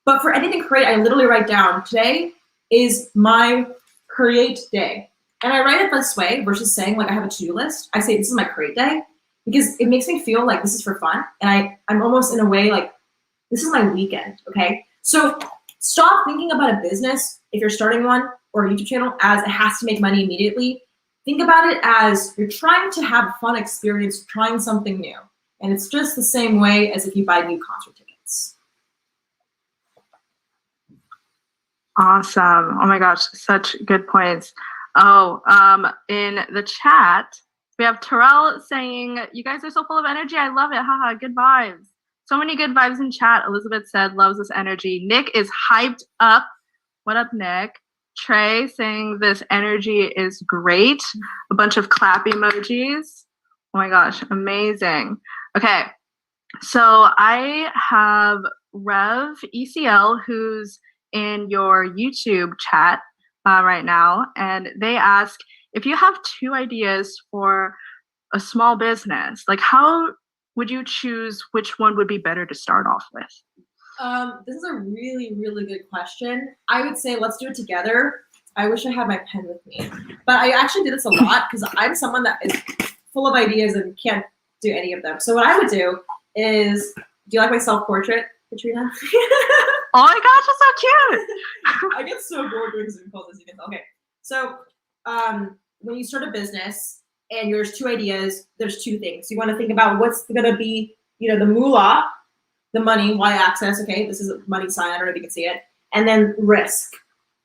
But for anything Create, I literally write down, today is my Create day. And I write it this way versus saying like I have a to-do list. I say this is my Create day because it makes me feel like this is for fun. And I'm almost in a way like, this is my weekend, okay? So stop thinking about a business, if you're starting one or a YouTube channel, as it has to make money immediately. Think about it as you're trying to have a fun experience, trying something new. And it's just the same way as if you buy new concert tickets. Awesome. Oh my gosh, such good points. Oh, in the chat, we have Terrell saying, you guys are so full of energy. I love it. Haha, good vibes. So many good vibes in chat. Elizabeth said, loves this energy. Nick is hyped up. What up, Nick? Trey saying this energy is great. A bunch of clap emojis. Oh my gosh, amazing. Okay, so I have Rev ECL, who's in your YouTube chat right now, and they ask, if you have 2 ideas for a small business, like how would you choose which one would be better to start off with? This is a really, really good question. I would say let's do it together. I wish I had my pen with me, but I actually do this a lot because I'm someone that is full of ideas and can't do any of them. So what I would do is, do you like my self-portrait, Katrina? Oh my gosh, it's so cute. I get so bored doing Zoom calls, as you can tell. Okay, so when you start a business and there's 2 ideas, there's 2 things. You want to think about what's going to be, the moolah, the money, y-axis, okay, this is a money sign, I don't know if you can see it, and then risk,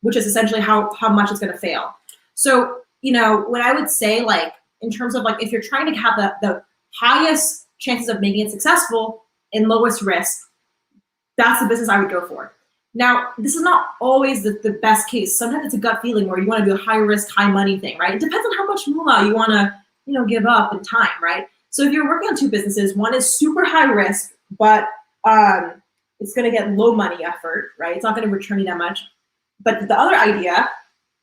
which is essentially how much it's going to fail. So, what I would say, like, in terms of like, if you're trying to have the highest chances of making it successful and lowest risk, that's the business I would go for. Now, this is not always the best case. Sometimes it's a gut feeling where you want to do a high risk, high money thing, right? It depends on how much moolah you want to, give up in time, right? So if you're working on 2 businesses, one is super high risk, but it's going to get low money effort, right? It's not going to return you that much. But the other idea,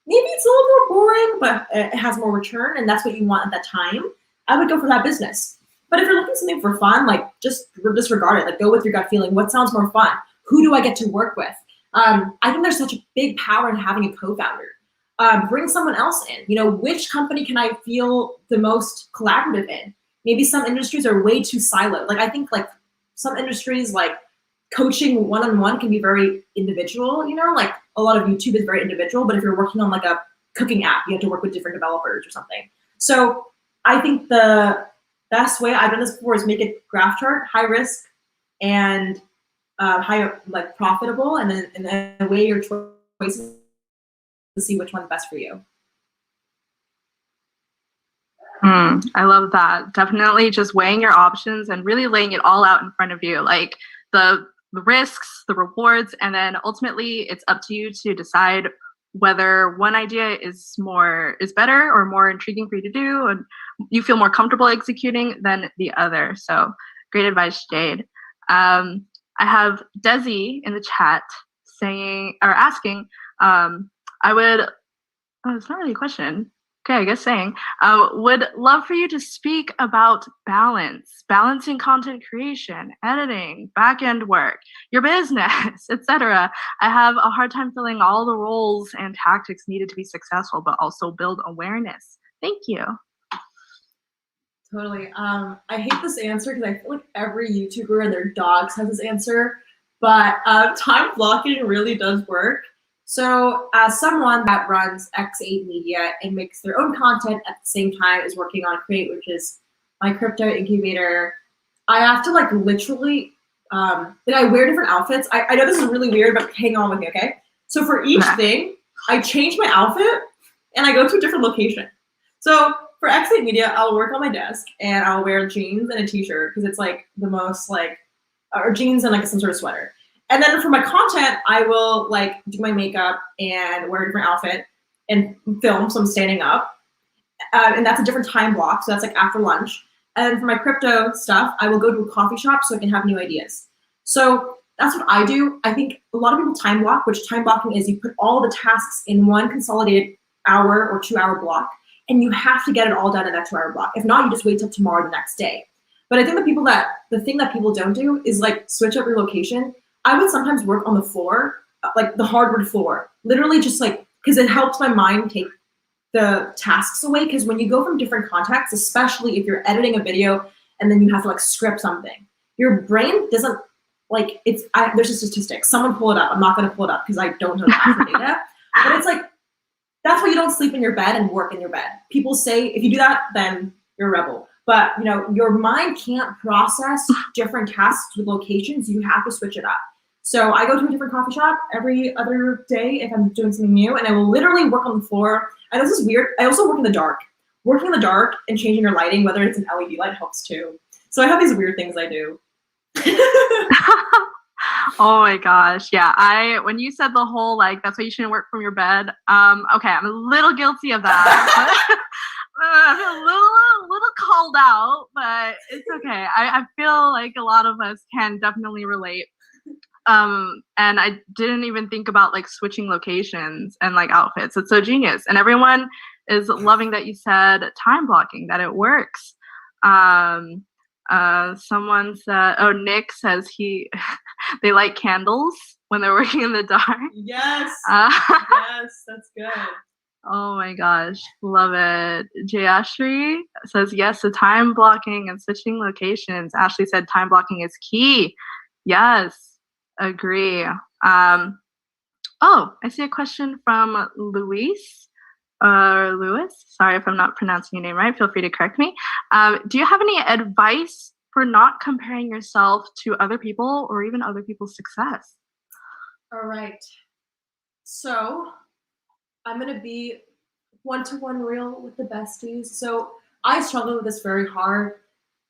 maybe it's a little more boring, but it has more return, and that's what you want at that time. I would go for that business. But if you're looking for something for fun, like just disregard it. Like go with your gut feeling. What sounds more fun? Who do I get to work with? I think there's such a big power in having a co-founder. Bring someone else in. Which company can I feel the most collaborative in? Maybe some industries are way too siloed. Like I think like some industries like coaching one-on-one can be very individual, like a lot of YouTube is very individual, but if you're working on like a cooking app, you have to work with different developers or something. So I think the best way, I've done this before, is make a graph chart, high risk and high like profitable, and then weigh your choices to see which one's best for you. I love that. Definitely just weighing your options and really laying it all out in front of you, like the risks, the rewards, and then ultimately it's up to you to decide whether one idea is better or more intriguing for you to do and you feel more comfortable executing than the other. So great advice, Jade. I have Desi in the chat asking, it's not really a question. Okay, I guess saying, would love for you to speak about balancing content creation, editing, back-end work, your business, etc. I have a hard time filling all the roles and tactics needed to be successful, but also build awareness. Thank you. Totally. I hate this answer because I feel like every YouTuber and their dogs have this answer, but time blocking really does work. So as someone that runs X8 Media and makes their own content at the same time as working on Create, which is my crypto incubator, I have to like literally, I wear different outfits. I know this is really weird, but hang on with me, okay? So for each thing, I change my outfit and I go to a different location. So for X8 Media, I'll work on my desk and I'll wear jeans and a t-shirt because it's like the most like, or jeans and like some sort of sweater. And then for my content, I will like do my makeup and wear a different outfit and film, so I'm standing up. And that's a different time block, so that's like after lunch. And then for my crypto stuff, I will go to a coffee shop so I can have new ideas. So that's what I do. I think a lot of people time block, which time blocking is you put all the tasks in one consolidated hour or 2-hour block, and you have to get it all done in that 2-hour block. If not, you just wait till tomorrow, the next day. But I think the thing that people don't do is like switch up your location. I would sometimes work on the floor, like the hardwood floor, literally just like, because it helps my mind take the tasks away. Because when you go from different contexts, especially if you're editing a video and then you have to like script something, your brain doesn't like, there's a statistic, someone pull it up. I'm not gonna pull it up because I don't know the actual data, but it's like, that's why you don't sleep in your bed and work in your bed. People say if you do that, then you're a rebel. But you know, your mind can't process different tasks with locations. You have to switch it up. So I go to a different coffee shop every other day if I'm doing something new, and I will literally work on the floor. I know this is weird. I also work in the dark. Working in the dark and changing your lighting, whether it's an LED light, helps too. So I have these weird things I do. Oh my gosh. Yeah. When you said the whole, like, that's why you shouldn't work from your bed. Okay. I'm a little guilty of that. But, I feel a little called out, but it's okay. I feel like a lot of us can definitely relate. And I didn't even think about like switching locations and like outfits. It's so genius. And everyone is loving that you said time blocking, that it works. Someone said, oh, Nick says they light candles when they're working in the dark. Yes. Yes, that's good. Oh my gosh, love it. Jayashri says yes to time blocking and switching locations. Ashley said time blocking is key. Yes, agree. Oh, I see a question from Luis. Lewis, sorry if I'm not pronouncing your name right. Feel free to correct me. Do you have any advice for not comparing yourself to other people or even other people's success? All right. So I'm gonna be one-to-one real with the besties. So I struggle with this very hard.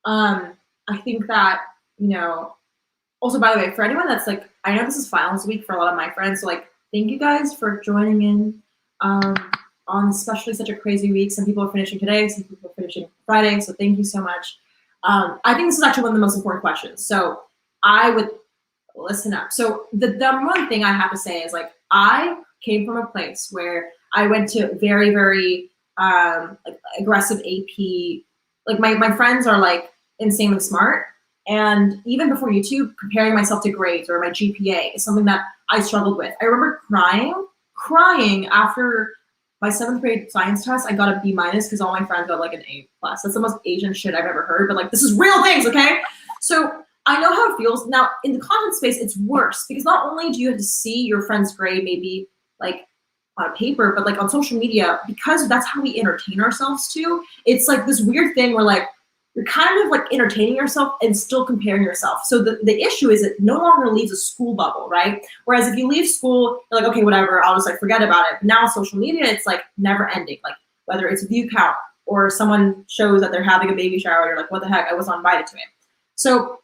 I think that, you know, also by the way, for anyone that's like, I know this is finals week for a lot of my friends, so like, thank you guys for joining in on especially such a crazy week. Some people are finishing today, some people are finishing Friday, so thank you so much. I think this is actually one of the most important questions. So I would listen up. So the number one thing I have to say is like, I came from a place where I went to very, very like aggressive AP. Like my friends are like insanely smart. And even before YouTube, comparing myself to grades or my GPA is something that I struggled with. I remember crying after my 7th grade science test. I got a B- because all my friends got like an A+. That's the most Asian shit I've ever heard, but like, this is real things, okay? So I know how it feels. Now, in the content space, it's worse because not only do you have to see your friend's grade maybe like on paper, but like on social media, because that's how we entertain ourselves too. It's like this weird thing where like, you're kind of like entertaining yourself and still comparing yourself. So the issue is it no longer leaves a school bubble, right? Whereas if you leave school, you're like, okay, whatever, I'll just like forget about it. But now social media, it's like never ending. Like whether it's view count or someone shows that they're having a baby shower, you're like, what the heck, I wasn't invited to it. So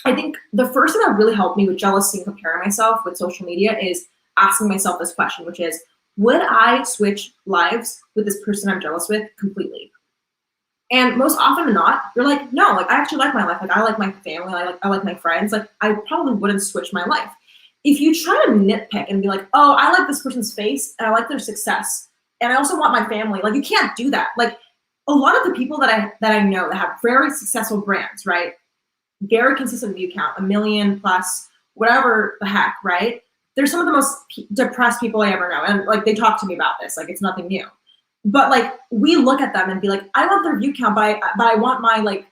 I think the first thing that really helped me with jealousy and comparing myself with social media is asking myself this question, which is, would I switch lives with this person I'm jealous with completely? And most often than not, you're like, no, like I actually like my life. Like I like my family, I like my friends. Like I probably wouldn't switch my life. If you try to nitpick and be like, oh, I like this person's face and I like their success, and I also want my family, like you can't do that. Like a lot of the people that I know that have very successful brands, right? Very consistent view count, 1 million+, whatever the heck, right? They're some of the most depressed people I ever know. And like they talk to me about this, like it's nothing new. But like we look at them and be like, I want their view count, but I want my like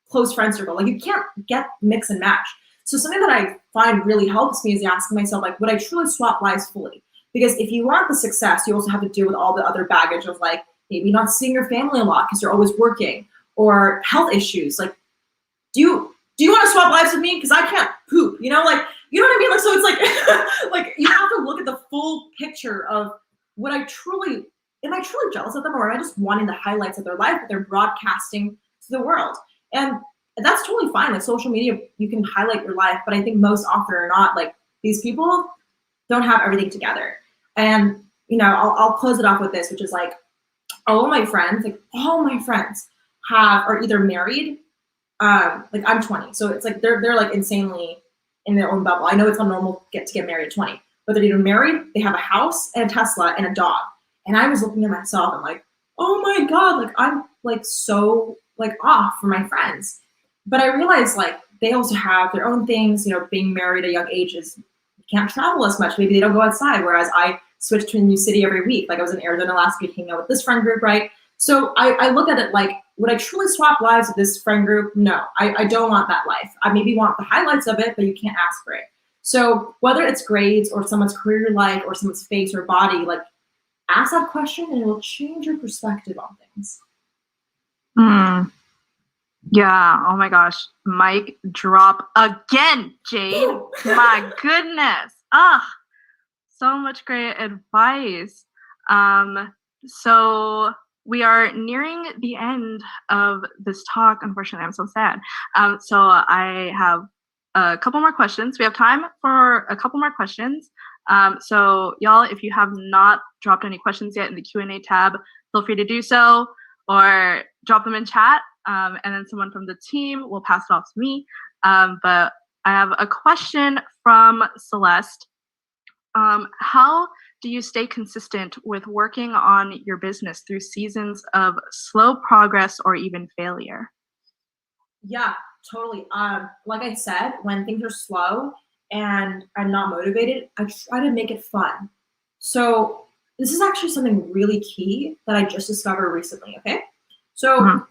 close friend circle. Like you can't get mix and match. So something that I find really helps me is asking myself, like, would I truly swap lives fully? Because if you want the success, you also have to deal with all the other baggage of like maybe not seeing your family a lot because you're always working, or health issues. Like, do you want to swap lives with me? Because I can't poop, you know, like, you know what I mean? Like, so it's like, like you have to look at the full picture of am I truly jealous of them, or am I just wanting the highlights of their life that they're broadcasting to the world? And that's totally fine. Like social media, you can highlight your life, but I think most often or not, like these people don't have everything together. And, you know, I'll close it off with this, which is like all my friends are either married, like I'm 20. So it's like, they're like insanely in their own bubble. I know it's not normal to get married at 20, but they're either married, they have a house and a Tesla and a dog. And I was looking at myself and like, oh my God, like I'm like so like off from my friends. But I realized like they also have their own things, you know, being married at a young age is can't travel as much. Maybe they don't go outside. Whereas I switched to a new city every week. Like I was in Arizona last week hanging out with this friend group, right? So I look at it like, would I truly swap lives with this friend group? No, I don't want that life. I maybe want the highlights of it, but you can't ask for it. So whether it's grades or someone's career life or someone's face or body, like ask that question and it will change your perspective on things. Mm. Yeah. Oh my gosh. Mic drop again, Jade. My goodness. Ah, so much great advice. So we are nearing the end of this talk. Unfortunately, I'm so sad. So I have a couple more questions. We have time for a couple more questions. So y'all, if you have not dropped any questions yet in the Q&A tab, feel free to do so or drop them in chat. And then someone from the team will pass it off to me. But I have a question from Celeste. How do you stay consistent with working on your business through seasons of slow progress or even failure? Yeah, totally. Like I said, when things are slow and I'm not motivated, I try to make it fun. So this is actually something really key that I just discovered recently, okay? So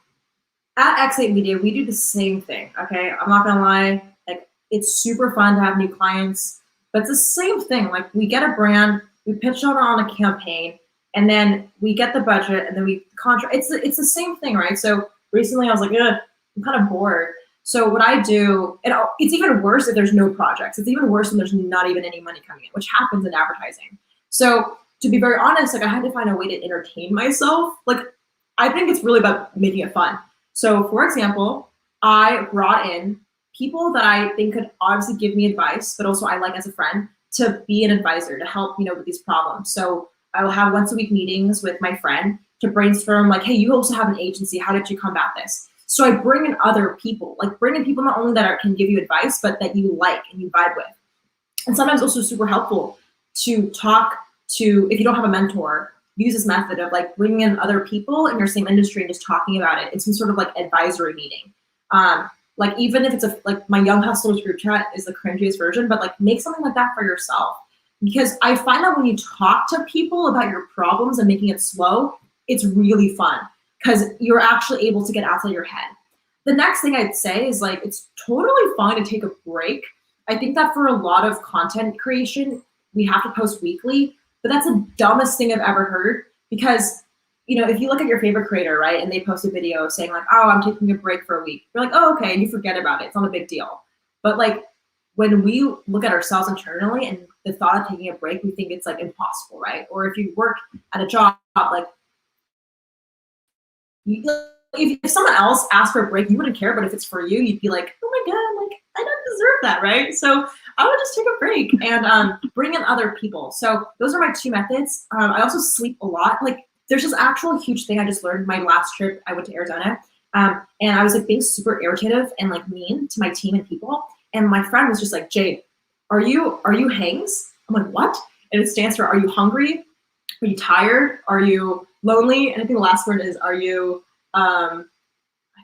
at X8 Media, we do the same thing, okay? I'm not gonna lie, like it's super fun to have new clients, but it's the same thing. Like we get a brand, we pitch on a campaign, and then we get the budget, and then we contract. It's the same thing, right? So recently I was like, ugh, I'm kind of bored. So what I do, and it's even worse if there's no projects. It's even worse when there's not even any money coming in, which happens in advertising. So to be very honest, like I had to find a way to entertain myself. Like I think it's really about making it fun. So for example, I brought in people that I think could obviously give me advice, but also I like as a friend to be an advisor to help, you know, with these problems. So I will have once a week meetings with my friend to brainstorm like, hey, you also have an agency. How did you combat this? So I bring in other people, like bring in people not only that can give you advice, but that you like and you vibe with. And sometimes also super helpful to talk to, if you don't have a mentor, use this method of like bringing in other people in your same industry and just talking about it in some sort of like advisory meeting. Like even if it's like my Young Hustlers group chat is the cringiest version, but like make something like that for yourself. Because I find that when you talk to people about your problems and making it slow, it's really fun because you're actually able to get outside your head. The next thing I'd say is like, it's totally fine to take a break. I think that for a lot of content creation, we have to post weekly, but that's the dumbest thing I've ever heard because, you know, if you look at your favorite creator, right, and they post a video saying like, oh, I'm taking a break for a week. You're like, oh, okay, and you forget about it. It's not a big deal. But like when we look at ourselves internally and the thought of taking a break, we think it's like impossible, right? Or if you work at a job, like if someone else asked for a break, you wouldn't care. But if it's for you, you'd be like, oh my God, like I don't deserve that, right? So I would just take a break and bring in other people. So those are my two methods. I also sleep a lot. Like there's this actual huge thing I just learned my last trip. I went to Arizona and I was like being super irritative and like mean to my team and people. And my friend was just like, Jade, are you HANGS? I'm like, what? And it stands for, are you hungry? Are you tired? Are you lonely? And I think the last word is, are you, I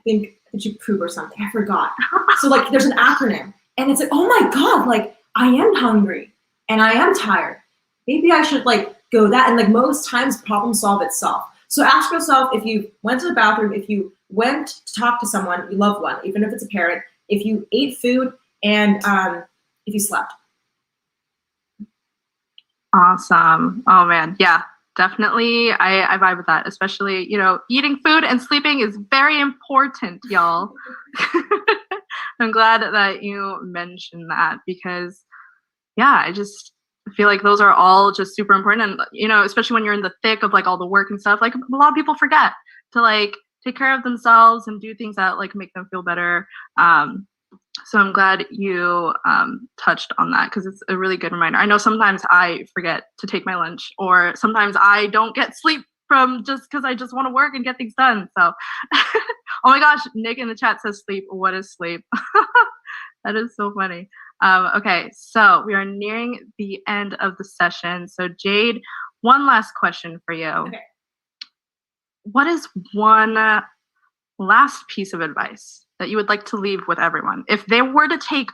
think, did you poop or something? I forgot. So like there's an acronym and it's like, oh my God, like I am hungry and I am tired. Maybe I should like go that. And like most times problem solve itself. So ask yourself if you went to the bathroom, if you went to talk to someone, you loved one, even if it's a parent, if you ate food and if you slept. Awesome. Oh man. Yeah, definitely. I vibe with that, especially, you know, eating food and sleeping is very important, y'all. I'm glad that you mentioned that because yeah, I just feel like those are all just super important. And, you know, especially when you're in the thick of like all the work and stuff, like a lot of people forget to like take care of themselves and do things that like make them feel better. So I'm glad you touched on that because it's a really good reminder. I know sometimes I forget to take my lunch or sometimes I don't get sleep from just because I just want to work and get things done. So, oh my gosh, Nick in the chat says sleep. What is sleep? That is so funny. Okay, so we are nearing the end of the session. So Jade, one last question for you. Okay. What is one last piece of advice that you would like to leave with everyone? If they were to take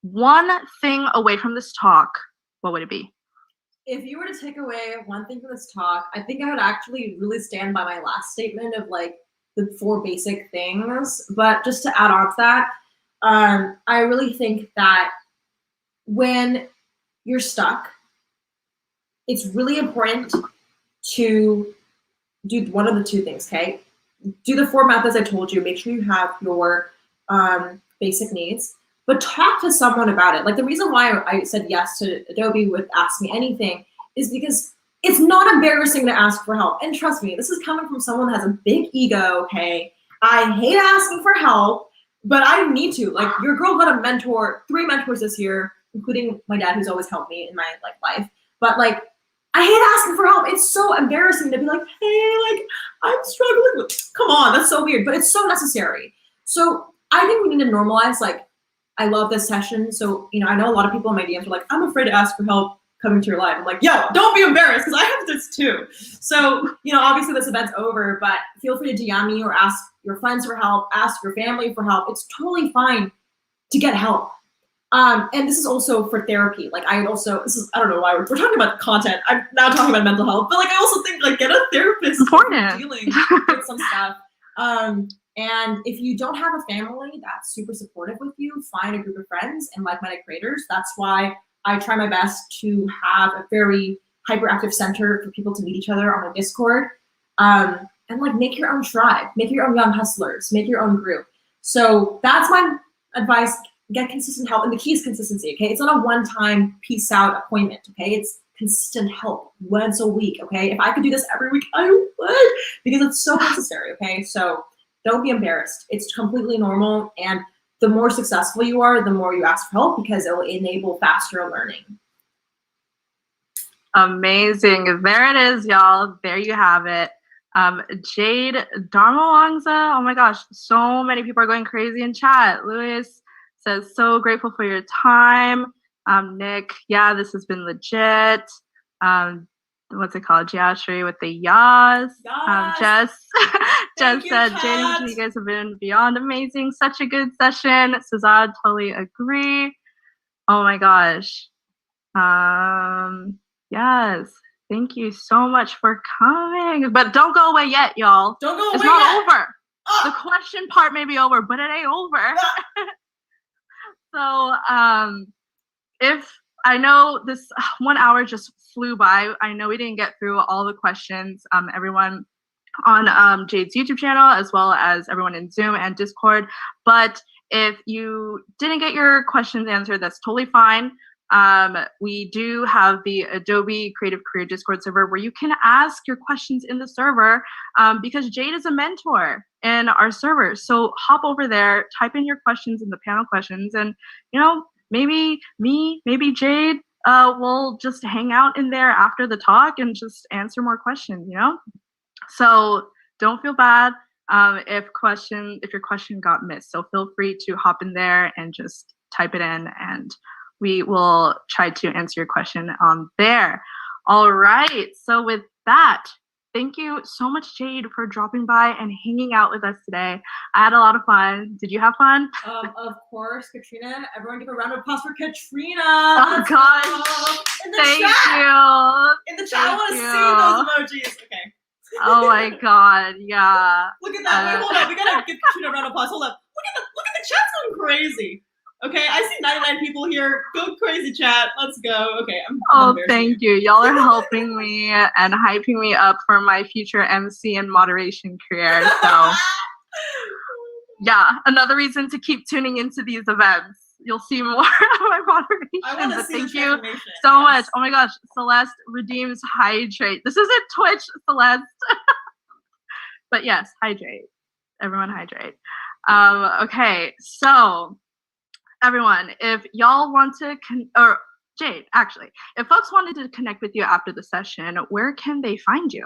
one thing away from this talk, what would it be? If you were to take away one thing from this talk, I think I would actually really stand by my last statement of like the 4 basic things. But just to add on to that, I really think that when you're stuck, it's really important to do one of the 2 things, okay? Do the 4 methods I told you. Make sure you have your basic needs, but talk to someone about it. Like the reason why I said yes to Adobe with Ask Me Anything is because it's not embarrassing to ask for help. And trust me, this is coming from someone that has a big ego, okay? I hate asking for help, but I need to. Like your girl got a mentor, 3 mentors this year, including my dad, who's always helped me in my life. But like, I hate asking for help. It's so embarrassing to be like, hey, like I'm struggling with, come on, that's so weird, but it's so necessary. So I think we need to normalize, like, I love this session. So, you know, I know a lot of people in my DMs are like, I'm afraid to ask for help coming to your live. I'm like, yo, don't be embarrassed because I have this too. So, you know, obviously this event's over, but feel free to DM me or ask your friends for help, ask your family for help. It's totally fine to get help. And this is also for therapy. Like I don't know why we're talking about content. I'm now talking about mental health, but like I also think like get a therapist Important. dealing with some stuff. And if you don't have a family that's super supportive with you, find a group of friends and like-minded creators. That's why I try my best to have a very hyperactive center for people to meet each other on my Discord. And like make your own tribe, make your own young hustlers, make your own group. So that's my advice. Get consistent help, and the key is consistency, okay? It's not a one-time peace out appointment, okay? It's consistent help once a week, okay? If I could do this every week, I would, because it's so necessary, okay? So don't be embarrassed. It's completely normal, and the more successful you are, the more you ask for help because it will enable faster learning. Amazing. There it is, y'all. There you have it. Jade Dharmalangza. Oh my gosh, so many people are going crazy in chat. Louis says, so grateful for your time. Nick, yeah, this has been legit. What's it called? Geometry with the yas. Jess Jess said, Jade and Katrina, you guys have been beyond amazing. Such a good session. Sazad, totally agree. Oh my gosh. Yes. Thank you so much for coming. But don't go away yet, y'all. Don't go away It's not yet. over. The question part may be over, but it ain't over. So if I know this 1 hour just flew by. I know we didn't get through all the questions. Everyone on Jade's YouTube channel, as well as everyone in Zoom and Discord. But if you didn't get your questions answered, that's totally fine. We do have the Adobe Creative Career Discord server where you can ask your questions in the server because Jade is a mentor in our server. So hop over there, type in your questions in the panel questions, and you know, maybe me, maybe Jade will just hang out in there after the talk and just answer more questions, you know? So don't feel bad if your question got missed. So feel free to hop in there and just type it in, and we will try to answer your question on there. All right. So with that, thank you so much, Jade, for dropping by and hanging out with us today. I had a lot of fun. Did you have fun? Of course, Katrina. Everyone give a round of applause for Katrina. Oh, gosh. Thank you. In the chat, I want to see those emojis. Okay. Oh my God, yeah. Look at that. Wait, hold up. We gotta give Katrina a round of applause. Hold up. Look at the chat going crazy. Okay, I see 99 people here. Go crazy, chat. Let's go. Okay, I'm thank you. Y'all are helping me and hyping me up for my future MC and moderation career. So yeah, another reason to keep tuning into these events. You'll see more of my moderation. But thank you so much. Oh my gosh, Celeste redeems hydrate. This isn't Twitch, Celeste. But yes, hydrate. Everyone hydrate. Okay, so everyone, if y'all want to, or Jade, actually, if folks wanted to connect with you after the session, where can they find you?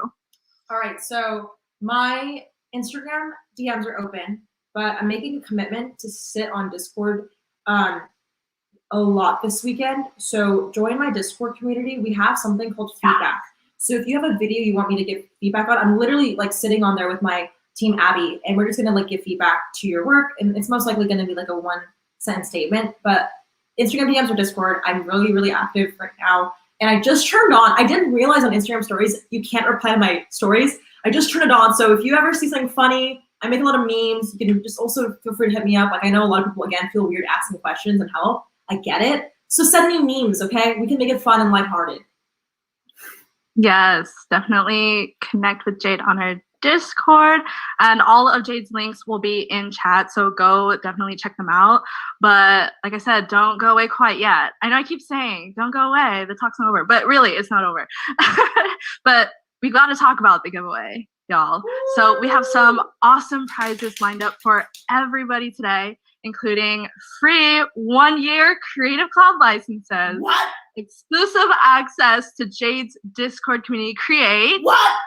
All right, so my Instagram DMs are open, but I'm making a commitment to sit on Discord a lot this weekend. So join my Discord community. We have something called feedback. So if you have a video you want me to give feedback on, I'm literally like sitting on there with my team Abby, and we're just gonna like give feedback to your work, and it's most likely gonna be like a 1-sentence statement. But Instagram DMs or Discord, I'm really, really active right now. And I just turned on, I didn't realize on Instagram stories, you can't reply to my stories. I just turned it on. So if you ever see something funny, I make a lot of memes. You can just also feel free to hit me up. Like I know a lot of people, again, feel weird asking questions and help. I get it. So send me memes, okay? We can make it fun and lighthearted. Yes, definitely connect with Jade on her Discord, and all of Jade's links will be in chat, so go definitely check them out. But like I said, don't go away quite yet. I know I keep saying don't go away, the talk's not over, but really it's not over. But we got to talk about the giveaway, y'all. So we have some awesome prizes lined up for everybody today, including free 1-year Creative Cloud licenses, What? exclusive access to Jade's Discord community Create, What?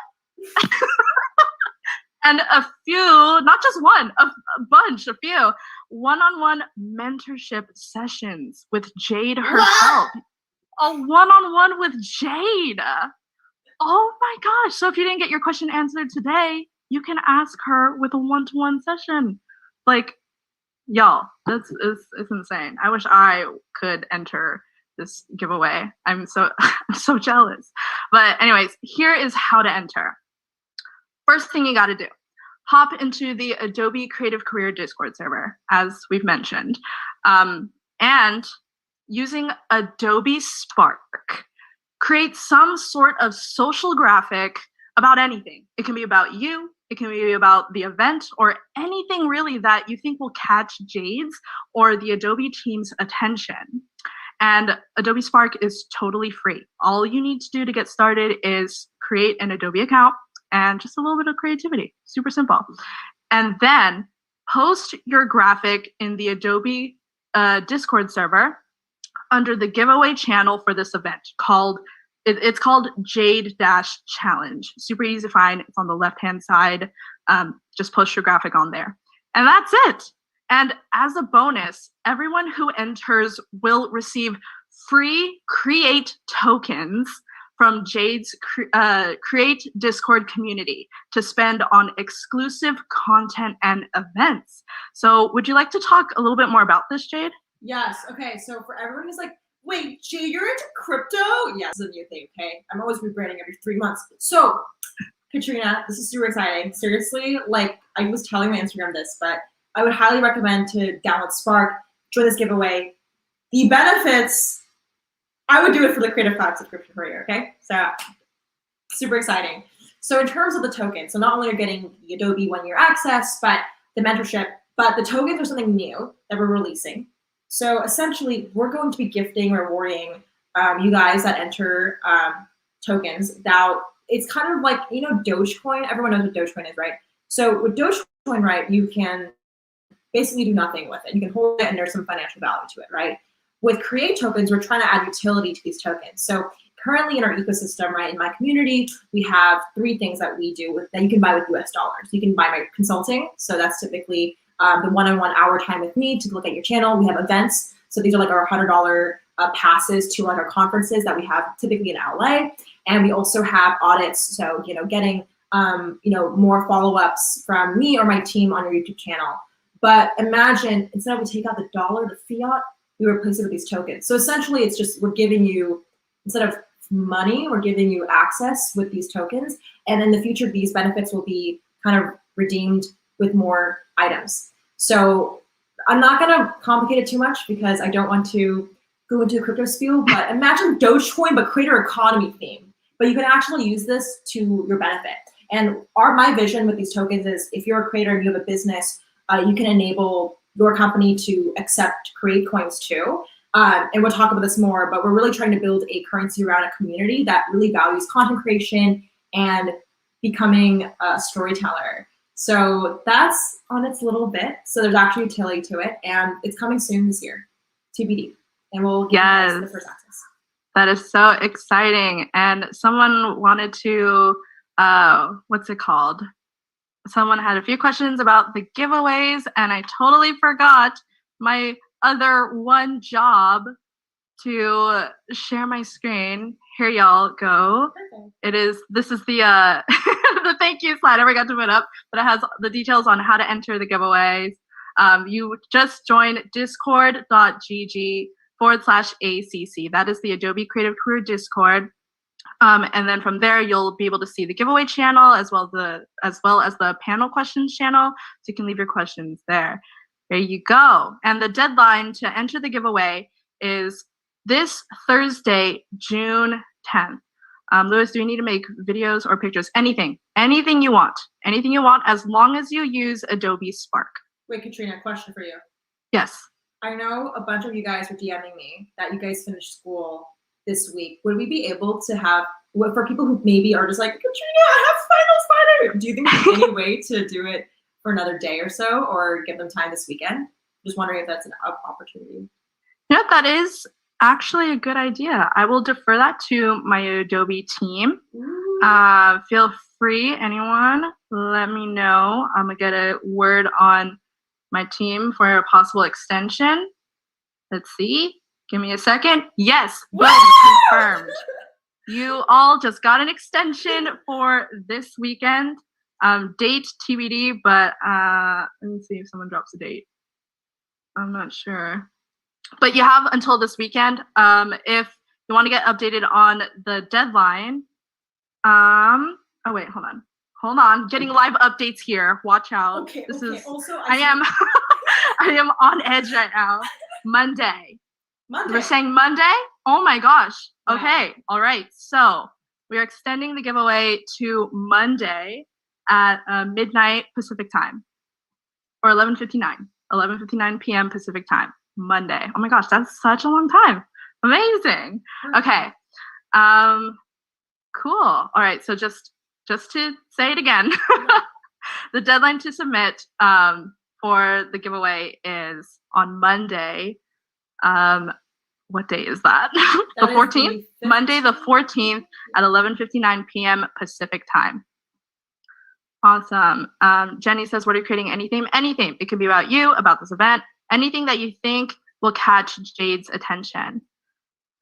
and a few, not just one, a bunch, a few one-on-one mentorship sessions with Jade herself. What? A one-on-one with Jade. Oh my gosh. So if you didn't get your question answered today, you can ask her with a one-to-one session. Like, y'all, it's insane. I wish I could enter this giveaway. I'm so jealous. But anyways, here is how to enter. First thing you got to do, hop into the Adobe Creative Career Discord server, as we've mentioned, and using Adobe Spark, create some sort of social graphic about anything. It can be about you, it can be about the event, or anything really that you think will catch Jade's or the Adobe team's attention. And Adobe Spark is totally free. All you need to do to get started is create an Adobe account and just a little bit of creativity. Super simple. And then post your graphic in the Adobe Discord server under the giveaway channel for this event it's called Jade-Challenge. Super easy to find. It's on the left-hand side. Just post your graphic on there. And that's it. And as a bonus, everyone who enters will receive free Create tokens from Jade's Create Discord community to spend on exclusive content and events. So would you like to talk a little bit more about this, Jade? Yes. Okay. So for everyone who's like, wait, Jade, you're into crypto? Yes, it's a new thing, okay? I'm always rebranding every 3 months. So, Katrina, this is super exciting. Seriously, like I was telling my Instagram this, but I would highly recommend to download Spark, join this giveaway. The benefits, I would do it for the Creative Cloud subscription for a year, okay? So, super exciting. So in terms of the tokens, so not only are you getting the Adobe 1-year access, but the mentorship, but the tokens are something new that we're releasing. So essentially, we're going to be gifting, rewarding you guys that enter tokens. Now, it's kind of like, you know, Dogecoin. Everyone knows what Dogecoin is, right? So with Dogecoin, right, you can basically do nothing with it. You can hold it and there's some financial value to it, right? With Create tokens, we're trying to add utility to these tokens. So currently in our ecosystem, right, in my community, we have 3 things that we do that you can buy with US dollars. You can buy my consulting. So that's typically the one-on-one hour time with me to look at your channel. We have events. So these are like our $100 passes to like our conferences that we have typically in LA. And we also have audits. So, you know, getting, you know, more follow-ups from me or my team on your YouTube channel. But imagine instead of we take out the dollar, the fiat, we replace it with these tokens. So essentially it's just, we're giving you, instead of money, we're giving you access with these tokens. And in the future, these benefits will be kind of redeemed with more items. So I'm not gonna complicate it too much because I don't want to go into a crypto spiel, but imagine Dogecoin, but creator economy theme. But you can actually use this to your benefit. And my vision with these tokens is if you're a creator and you have a business, you can enable your company to accept Create coins too. And we'll talk about this more, but we're really trying to build a currency around a community that really values content creation and becoming a storyteller. So that's on its little bit. So there's actually utility to it, and it's coming soon this year, TBD. And we'll give you guys the first access. That is so exciting. And someone wanted to, what's it called? Someone had a few questions about the giveaways, and I totally forgot my other one job to share my screen. Here y'all go. This is the the thank you slide I forgot to put up, but it has the details on how to enter the giveaways. You just join discord.gg/ACC. That is the Adobe Creative Career Discord. And then from there, you'll be able to see the giveaway channel as well as the panel questions channel. So you can leave your questions there. There you go. And the deadline to enter the giveaway is this Thursday, June 10th. Lewis, do you need to make videos or pictures? Anything you want, as long as you use Adobe Spark. Wait, Katrina, question for you. Yes. I know a bunch of you guys were DMing me that you guys finished school this week. Would we be able to have, for people who maybe are just like, Katrina, I have finals. Do you think there's any way to do it for another day or so, or give them time this weekend? Just wondering if that's an opportunity. Yeah, that is actually a good idea. I will defer that to my Adobe team. Feel free, anyone, let me know. I'm gonna get a word on my team for a possible extension. Let's see. Give me a second. Yes, boom, confirmed. You all just got an extension for this weekend. Date TBD, but let me see if someone drops a date. I'm not sure. But you have until this weekend. If you want to get updated on the deadline. Oh wait, hold on. Getting live updates here. Watch out. Okay. This okay. is. Also, I am. I am on edge right now. Monday. We're saying Monday? Oh my gosh. Wow. Okay. All right. So we are extending the giveaway to Monday at midnight Pacific time, or 11:59 p.m. Pacific time. Monday. Oh my gosh, that's such a long time. Amazing. Okay. Cool. All right. So just to say it again, the deadline to submit for the giveaway is on Monday. What day is that? The 14th? Monday the 14th at 11:59 p.m. Pacific time. Awesome. Jenny says, what are you creating? Anything? Anything. It could be about you, about this event, anything that you think will catch Jade's attention.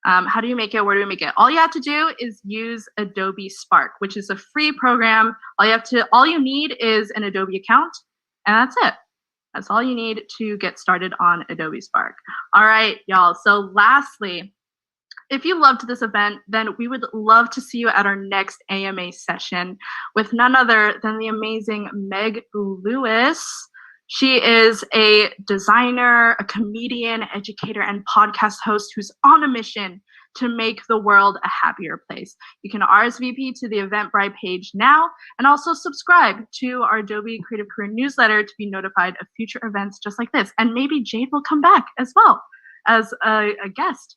How do you make it? Where do we make it? All you have to do is use Adobe Spark, which is a free program. All you need is an Adobe account, and that's it. That's all you need to get started on Adobe Spark. All right, y'all. So lastly, if you loved this event, then we would love to see you at our next AMA session with none other than the amazing Meg Lewis. She is a designer, a comedian, educator, and podcast host who's on a mission to make the world a happier place. You can RSVP to the Eventbrite page now, and also subscribe to our Adobe Creative Career newsletter to be notified of future events just like this. And maybe Jade will come back as well as a guest.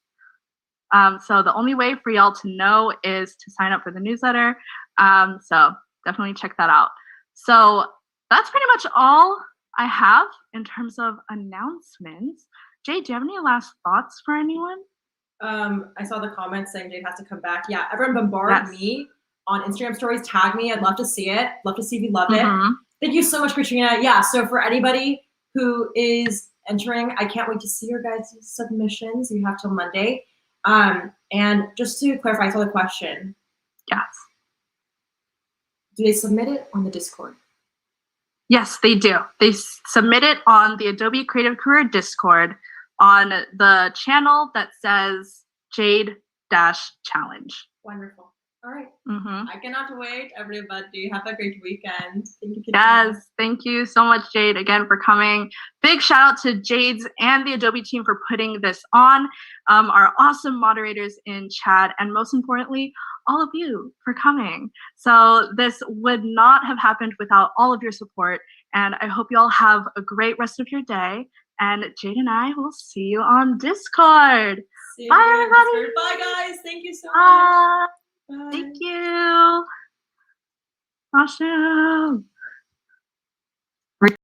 So the only way for y'all to know is to sign up for the newsletter. So definitely check that out. So that's pretty much all I have in terms of announcements. Jade, do you have any last thoughts for anyone? I saw the comments saying Jade has to come back. Yeah, everyone bombard me on Instagram stories. Tag me. I'd love to see it. Love to see if you love it. Thank you so much, Katrina. Yeah, so for anybody who is entering, I can't wait to see your guys' submissions. You have till Monday. And just to clarify, I saw the question. Yes. Do they submit it on the Discord? Yes, they do. They submit it on the Adobe Creative Career Discord on the channel that says Jade-Challenge. Wonderful. All right. I cannot wait, everybody. Have a great weekend. Thank you, Katrina. Yes, thank you so much, Jade, again for coming. Big shout out to Jade's and the Adobe team for putting this on, our awesome moderators in chat, and most importantly, all of you for coming. So this would not have happened without all of your support, and I hope you all have a great rest of your day, and Jade and I will see you on Discord. Bye, everybody. Bye, guys. Thank you so much. Bye. Thank you. Awesome.